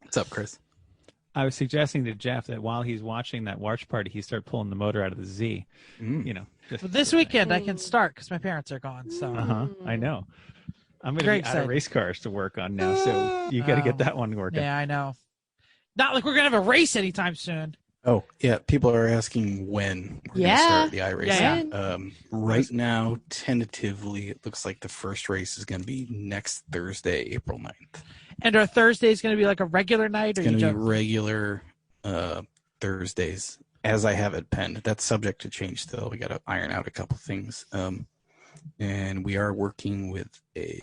What's up, Chris? I was suggesting to Jeff that while he's watching that watch party, he start pulling the motor out of the Z. You know, Well, this weekend I can start because my parents are gone. So I know. I'm going to Very be out of excited. race cars to work on now, so you got to get that one working. yeah, I know. Not like we're gonna have a race anytime soon. Oh, yeah. People are asking when we're going to start the iRacing. Yeah. Right now, tentatively, it looks like the first race is going to be next Thursday, April 9th. And our Thursday is going to be like a regular night, or It's going you to be just regular Thursdays, as I have it penned. That's subject to change still. We got to iron out a couple things. And we are working with a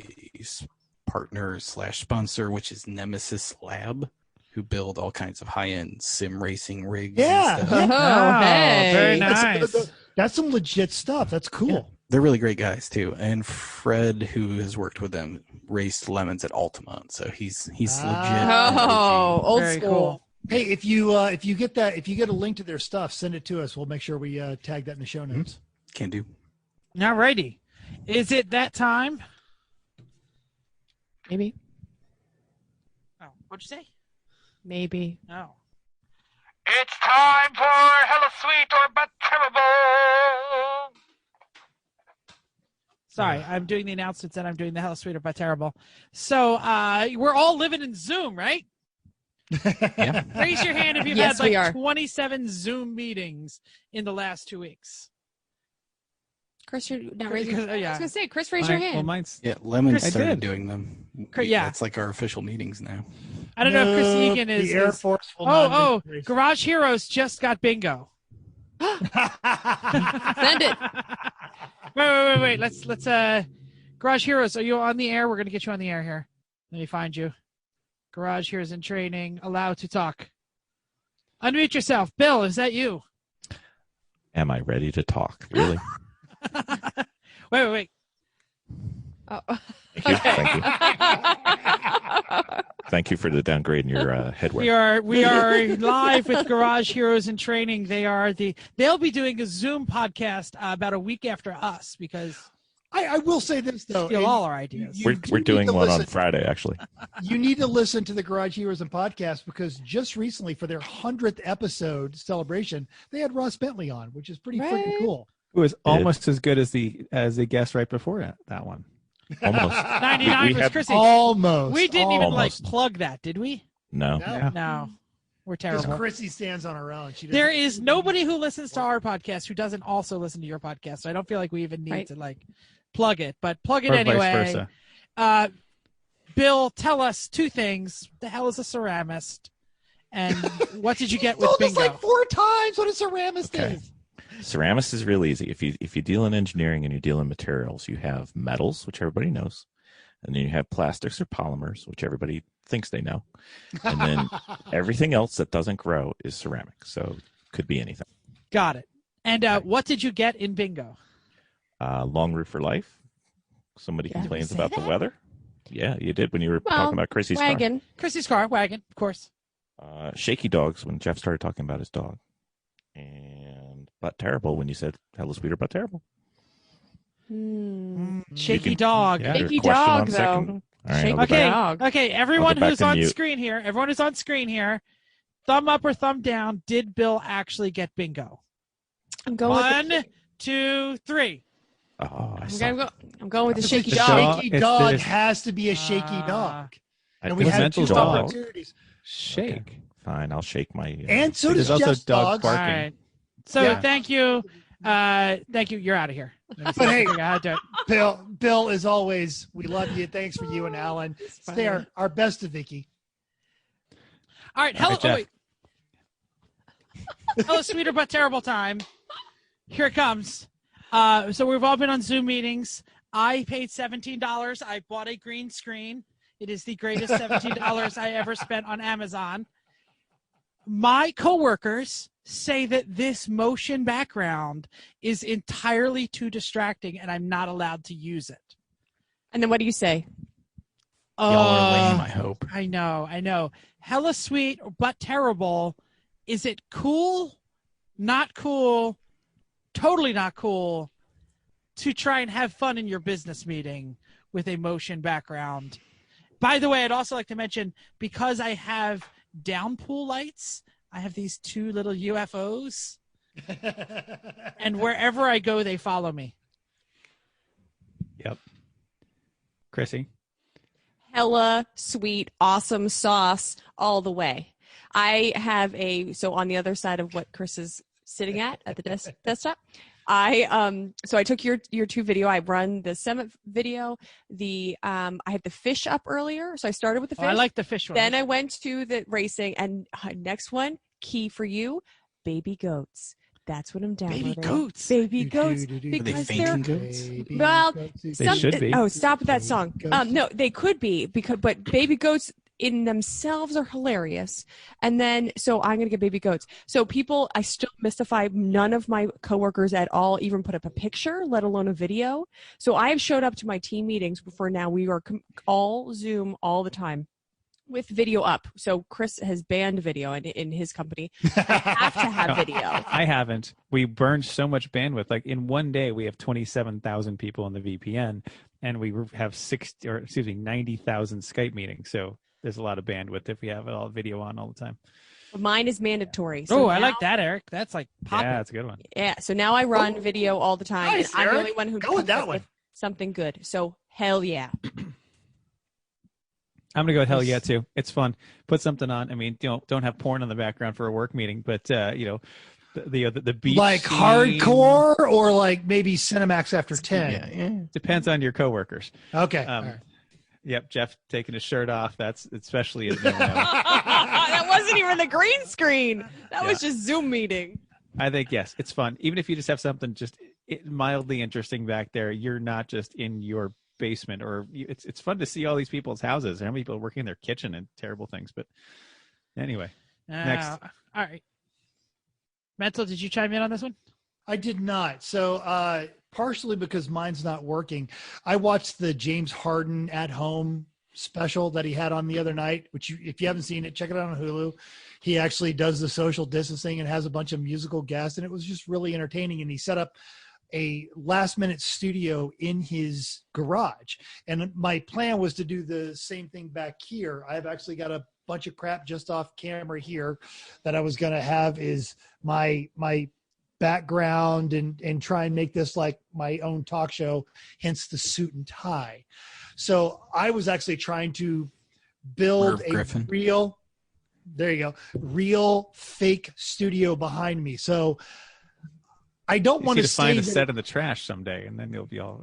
partner / sponsor, which is Nemesis Lab, who build all kinds of high-end sim racing rigs. Yeah. And stuff. Oh, hey. very nice. That's some legit stuff. That's cool. Yeah. They're really great guys too. And Fred, who has worked with them, raced Lemons at Altamont, so he's legit. Oh, old Very school. cool. Hey, if you get a link to their stuff, send it to us. We'll make sure we tag that in the show notes. Can do. Alrighty. Is it that time? Maybe. Oh, what'd you say? Maybe. No. It's time for Hella Sweet or But Terrible. Sorry, I'm doing the announcements and I'm doing the Hell Sweet or But Terrible. So we're all living in Zoom, right? Yeah. Raise your hand if you've Yes, had we like are. 27 Zoom meetings in the last 2 weeks. Chris, you're not raising. Because- I was yeah. gonna say, Chris, raise your Well, hand. mine's Yeah, Lemons Chris started did. doing them. Yeah. It's like our official meetings now. I don't know if Chris Egan is. The Air is- Force will not be racing. Garage Heroes just got bingo. Send it. Wait. Let's Garage Heroes, are you on the air? We're gonna get you on the air here. Let me find you. Garage Heroes in training. Allowed to talk. Unmute yourself. Bill, is that you? Am I ready to talk? Really? Wait. Oh. Thank you. Thank you. Thank you for the downgrade in your headwear. We are live with Garage Heroes in training. They'll be doing a Zoom podcast about a week after us because I will say this though. steal and all our ideas. you We're need doing to one on listen- Friday, actually. You need to listen to the Garage Heroes and podcast because just recently for their 100th episode celebration, they had Ross Bentley on, which is pretty freaking Right. cool. It was almost as good as the guest right before that one. Almost. 99 we was had- Chrissy. Almost. We didn't even like Almost. plug that, did we? No. No. No. We're Because terrible. Chrissy stands on her own. She There doesn't- is nobody who listens to our podcast who doesn't also listen to your podcast. So I don't feel like we even need Right. to like plug it, but plug it Or anyway. vice versa. Bill, tell us two things. What the hell is a ceramist? And what did you get with told us bingo? like 4 times what a ceramist is. Ceramist is real easy. If you deal in engineering and you deal in materials, you have metals, which everybody knows, and then you have plastics or polymers, which everybody thinks they know, and then everything else that doesn't grow is ceramic. So it could be anything. Got it. And what did you get in bingo? Long roof for life. Somebody complains about the weather. Yeah, you did when you were talking about Chrissy's wagon. Chrissy's car, wagon, of course. Shaky dogs when Jeff started talking about his dog. And but terrible when you said hello sweeter but terrible. Shaky dog. Yeah, Shaky your question dog, on second. though. All right, Shaky I'll go back. dog. Okay, everyone back who's to on mute. screen here, thumb up or thumb down, did Bill actually get bingo? I'm going 1, 2, 3. Oh, I'm going with the shaky The dog. shaky dog has to be a shaky dog. And we had 2 dog. opportunities. Shake. Okay. Fine, I'll shake my. And so does There's also Jeff's dog dogs. barking. All right. So thank you. Thank you. You're out of here. But hey, Bill, as always, we love you. Thanks for you and Alan. Stay our best to Vicky. All right. Hello. Hello, sweeter but terrible time. Here it comes. So we've all been on Zoom meetings. I paid $17. I bought a green screen. It is the greatest $17 I ever spent on Amazon. My coworkers say that this motion background is entirely too distracting and I'm not allowed to use it. And then what do you say? Y'all are lame, I hope. I know. Hella sweet but terrible. Is it cool? Not cool. Totally not cool to try and have fun in your business meeting with a motion background. By the way, I'd also like to mention, because I have downpool lights, I have these 2 little UFOs, and wherever I go, they follow me. Yep. Chrissy? Hella sweet, awesome sauce all the way. I have so on the other side of what Chris is sitting at the desktop, so I took your 2 video. I run the summit video. I had the fish up earlier, so I started with the fish. I like the fish one. Then I went to the racing, and next one, key for you, baby goats. That's what I'm downloading. Baby goats. Because they're goats? well, They should be. Oh, stop with that song. No, they could be but baby goats in themselves are hilarious. And then, so I'm going to get baby goats. So I still mystify, none of my coworkers at all even put up a picture, let alone a video. So I have showed up to my team meetings for now. We are all Zoom all the time with video up. So Chris has banned video in his company. I have to have video. I haven't. We burned so much bandwidth. Like in one day, we have 27,000 people on the VPN, and we have 90,000 Skype meetings. So there's a lot of bandwidth if we have it all video on all the time. Mine is mandatory. So I like that, Eric. That's like popping. Yeah, that's a good one. Yeah. So now I run video all the time. Nice, and I'm the Eric. only one who Go with comes that up one. with something good. So hell yeah. I'm gonna go with hell yeah too. It's fun. Put something on. I mean, don't have porn in the background for a work meeting, but the beach like scene, hardcore or like maybe Cinemax after 10. Yeah. depends on your coworkers. Okay. All right. Yep, Jeff taking his shirt off. That's especially a no. That wasn't even the green screen. That was just Zoom meeting. I think yes, it's fun. Even if you just have something just mildly interesting back there, you're not just in your basement, or it's fun to see all these people's houses. How many people are working in their kitchen and terrible things? But anyway, next. All right. Mental, did you chime in on this one? I did not. So partially because mine's not working. I watched the James Harden at home special that he had on the other night, which if you haven't seen it, check it out on Hulu. He actually does the social distancing and has a bunch of musical guests, and it was just really entertaining. And he set up a last-minute studio in his garage. And my plan was to do the same thing back here. I've actually got a bunch of crap just off camera here that I was going to have is my background and try and make this like my own talk show, hence the suit and tie. So I was actually trying to build real fake studio behind me. So I don't You want need to to find say a that- set in the trash someday, and then you'll be all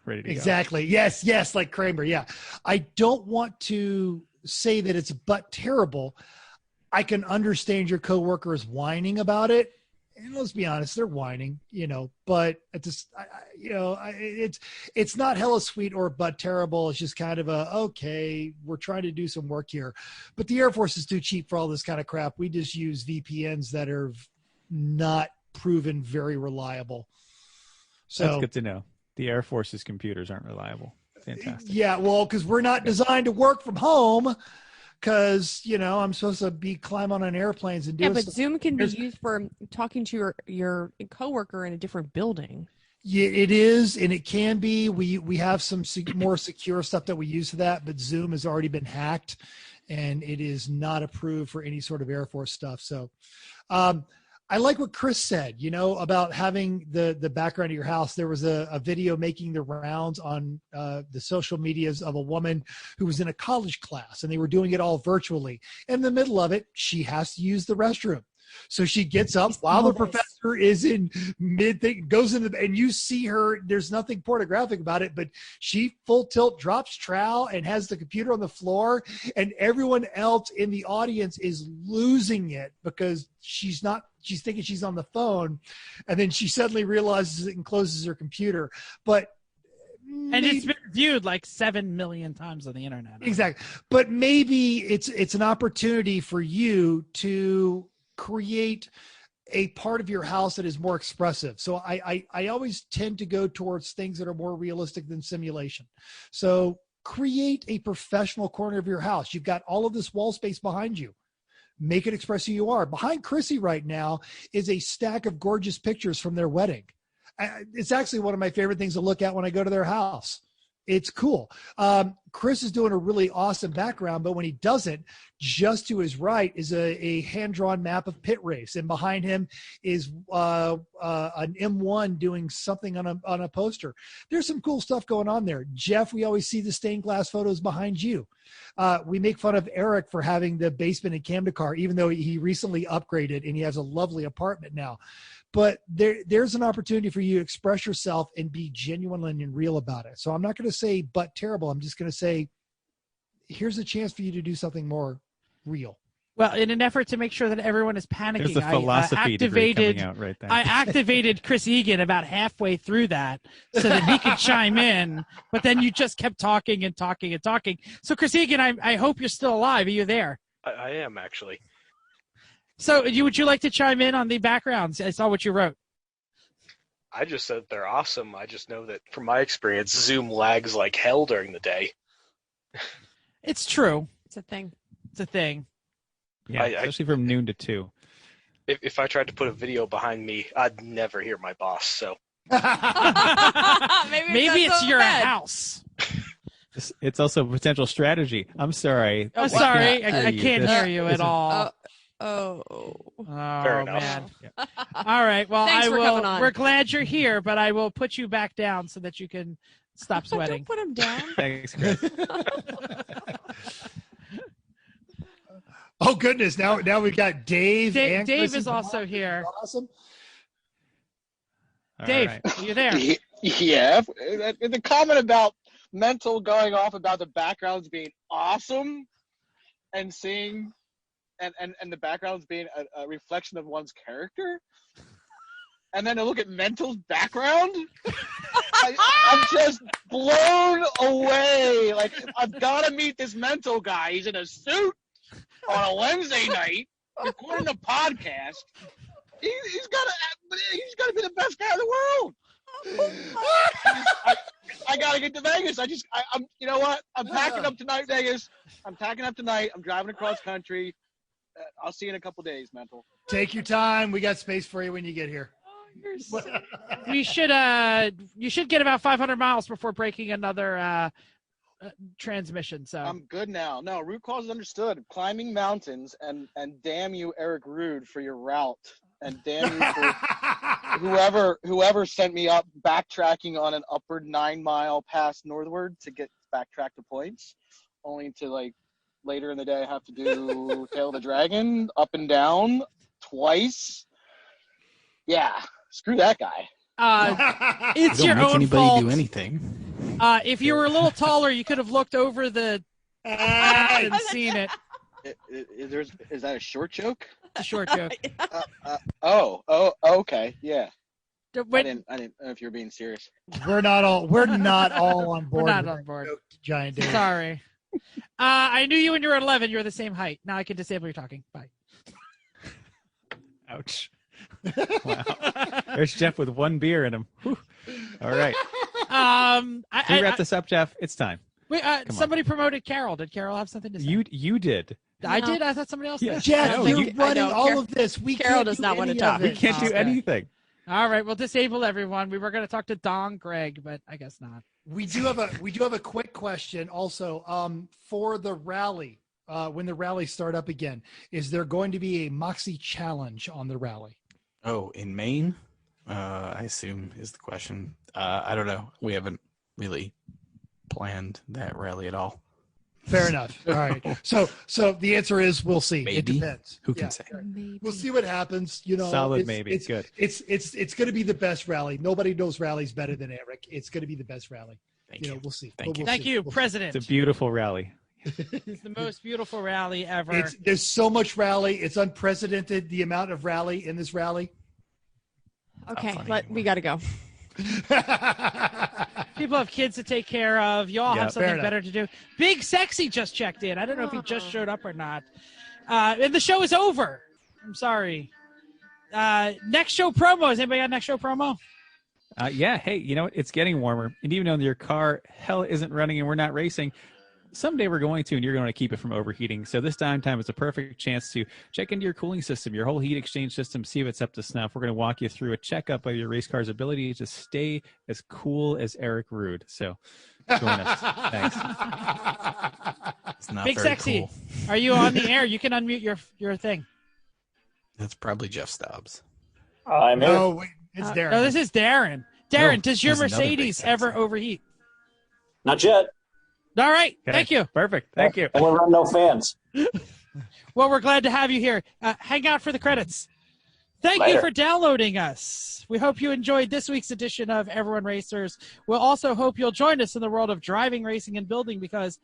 ready to go. Exactly. Yes, like Kramer. Yeah. I don't want to say that it's but terrible. I can understand your coworker is whining about it. And let's be honest, they're whining, but at this, it's not hella sweet or but terrible. It's just kind of okay, we're trying to do some work here, but the Air Force is too cheap for all this kind of crap. We just use VPNs that are not proven very reliable. So that's good to know. The Air Force's computers aren't reliable. Fantastic. Yeah, well, because we're not designed to work from home. Because I'm supposed to be climbing on airplanes and doing. Yeah, but stuff. Zoom can be used for talking to your coworker in a different building. Yeah, it is, and it can be. We have some more secure stuff that we use for that, but Zoom has already been hacked, and it is not approved for any sort of Air Force stuff. So, I like what Chris said, about having the background of your house. There was a video making the rounds on the social medias of a woman who was in a college class, and they were doing it all virtually. In the middle of it, she has to use the restroom. So she gets up while the professor is in mid-thing, goes in and you see her, there's nothing pornographic about it, but she full tilt drops trowel and has the computer on the floor, and everyone else in the audience is losing it because she's thinking she's on the phone, and then she suddenly realizes it and closes her computer. And it's been viewed like 7 million times on the internet. Exactly. But maybe it's an opportunity for you to create a part of your house that is more expressive. So I always tend to go towards things that are more realistic than simulation. So create a professional corner of your house. You've got all of this wall space behind you. Make it express who you are. Behind Chrissy right now is a stack of gorgeous pictures from their wedding. It's actually one of my favorite things to look at when I go to their house. It's cool. Chris is doing a really awesome background, but when he doesn't, just to his right is a hand-drawn map of pit race, and behind him is an M1 doing something on a poster. There's some cool stuff going on there. Jeff, we always see the stained glass photos behind you. We make fun of Eric for having the basement in Camden car, even though he recently upgraded and he has a lovely apartment now. But there's an opportunity for you to express yourself and be genuine and real about it. So I'm not going to say but terrible. I'm just going to say here's a chance for you to do something more real. Well, in an effort to make sure that everyone is panicking, There's the philosophy degree coming out right there. I activated Chris Egan about halfway through that so that he could chime in, but then you just kept talking and talking and talking. So, Chris Egan, I hope you're still alive. Are you there? I am, actually. So would you like to chime in on the backgrounds? I saw what you wrote. I just said they're awesome. I just know that from my experience, Zoom lags like hell during the day. It's true. It's a thing. It's a thing. Yeah, especially from noon to 2. If I tried to put a video behind me, I'd never hear my boss. So maybe it's your house. It's also a potential strategy. I'm sorry. I'm sorry. I can't hear you at all. Oh, fair enough. Man. Yeah. All right. Well, Thanks for coming on. We're glad you're here, but I will put you back down so that you can stop sweating. Don't put him down. Thanks, Chris. Oh goodness! Now we've got Dave. And Dave Chrissy is also here. Awesome. Dave, right. are you there? Yeah. The comment about mental going off about the backgrounds being awesome and seeing and the backgrounds being a reflection of one's character. And then to look at Mental's background, I'm just blown away. Like, I've got to meet this Mental guy. He's in a suit on a Wednesday night, recording a podcast. He's got to be the best guy in the world. I got to get to Vegas. I'm you know what? I'm packing up tonight, Vegas. I'm packing up tonight. I'm driving across country. I'll see you in a couple days, Mental. Take your time. We got space for you when you get here. You should get about 500 miles before breaking another transmission. So I'm good now. No, root cause is understood. Climbing mountains and damn you, Eric Rood, for your route, and damn you for whoever sent me up backtracking on an upward 9-mile pass northward to get backtrack to points, only to later in the day I have to do Tail of the Dragon up and down twice. Yeah, Screw that guy. It's Don't your make own anybody fault. do anything. If you were a little taller, you could have looked over the and seen it. Is that a short joke? It's a short joke. Okay, yeah. When- I didn't know if you were being serious. We're not all on board. We're not with on board. Giant Dave. Sorry. I knew you when you were 11. You're the same height. Now I can disable your talking. Bye. Ouch. Wow. There's Jeff with one beer in him. Whew. All right. Can we wrap this up, Jeff? It's time. Wait, somebody promoted Carol. Did Carol have something to say? You did. I did. I thought somebody else did. Jeff, No, you're you- running I know. all of this. Carol does not want to talk. We can't do Okay. anything. All right, we'll disable everyone. We were going to talk to Don Greg, but I guess not. We do have a quick question also for the rally. When the rallies start up again, is there going to be a Moxie challenge on the rally? Oh, in Maine? I assume is the question. I don't know. We haven't really planned that rally at all. Fair enough. All right. So the answer is we'll see. Maybe. It depends. Who can say? Maybe. We'll see what happens. You know, Solid it's- maybe. It's Good. It's going to be the best rally. Nobody knows rallies better than Eric. It's going to be the best rally. Thank you. We'll see. Thank you. Thank you, President. It's a beautiful rally. It's the most beautiful rally ever. There's so much rally. It's unprecedented, the amount of rally in this rally. Okay, funny we got to go. People have kids to take care of. You all Yeah, have fair something enough. better to do. Big Sexy just checked in. I don't know if he just showed up or not. And the show is over. I'm sorry. Next show promo. Has anybody got next show promo? Yeah. Hey, you know what? It's getting warmer. And even though your car hell isn't running and we're not racing, someday we're going to, and you're going to keep it from overheating. So this downtime is a perfect chance to check into your cooling system, your whole heat exchange system, see if it's up to snuff. We're going to walk you through a checkup of your race car's ability to stay as cool as Eric Rood. So join us. Thanks. It's not Big very Sexy. cool. Are you on the air? You can unmute your thing. That's probably Jeff Stubbs. I'm here. No, wait, it's Darren. No, this is Darren. Darren, No, does your there's another Big Mercedes Sexy. ever overheat? Not yet. All right. Okay. Thank you. Perfect. Thank you. And we're running no fans. Well, we're glad to have you here. Hang out for the credits. Thank you Later. for downloading us. We hope you enjoyed this week's edition of Everyone Racers. We'll also hope you'll join us in the world of driving, racing, and building because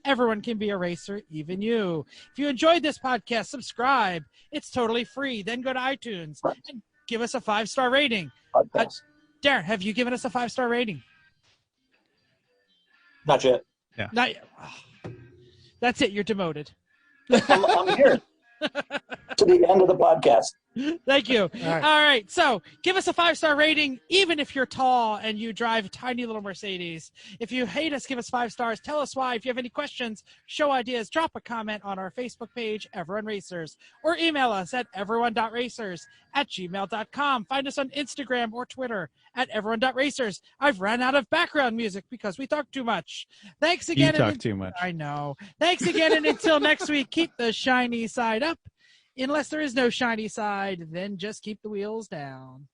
everyone can be a racer, even you. If you enjoyed this podcast, subscribe. It's totally free. Then go to iTunes and give us a 5-star rating. Podcast. Darren, have you given us a 5-star rating? Not yet. Not yet. Oh. That's it. You're demoted. I'm here to the end of the podcast. Thank you. right. All right. So give us a 5-star rating, even if you're tall and you drive a tiny little Mercedes. If you hate us, give us 5 stars. Tell us why. If you have any questions, show ideas, drop a comment on our Facebook page, Everyone Racers, or email us at everyone.racers@gmail.com. Find us on Instagram or Twitter at everyone.racers. I've run out of background music because we talk too much. Thanks again. You talk too much. I know. Thanks again. And until next week, keep the shiny side up. Unless there is no shiny side, then just keep the wheels down.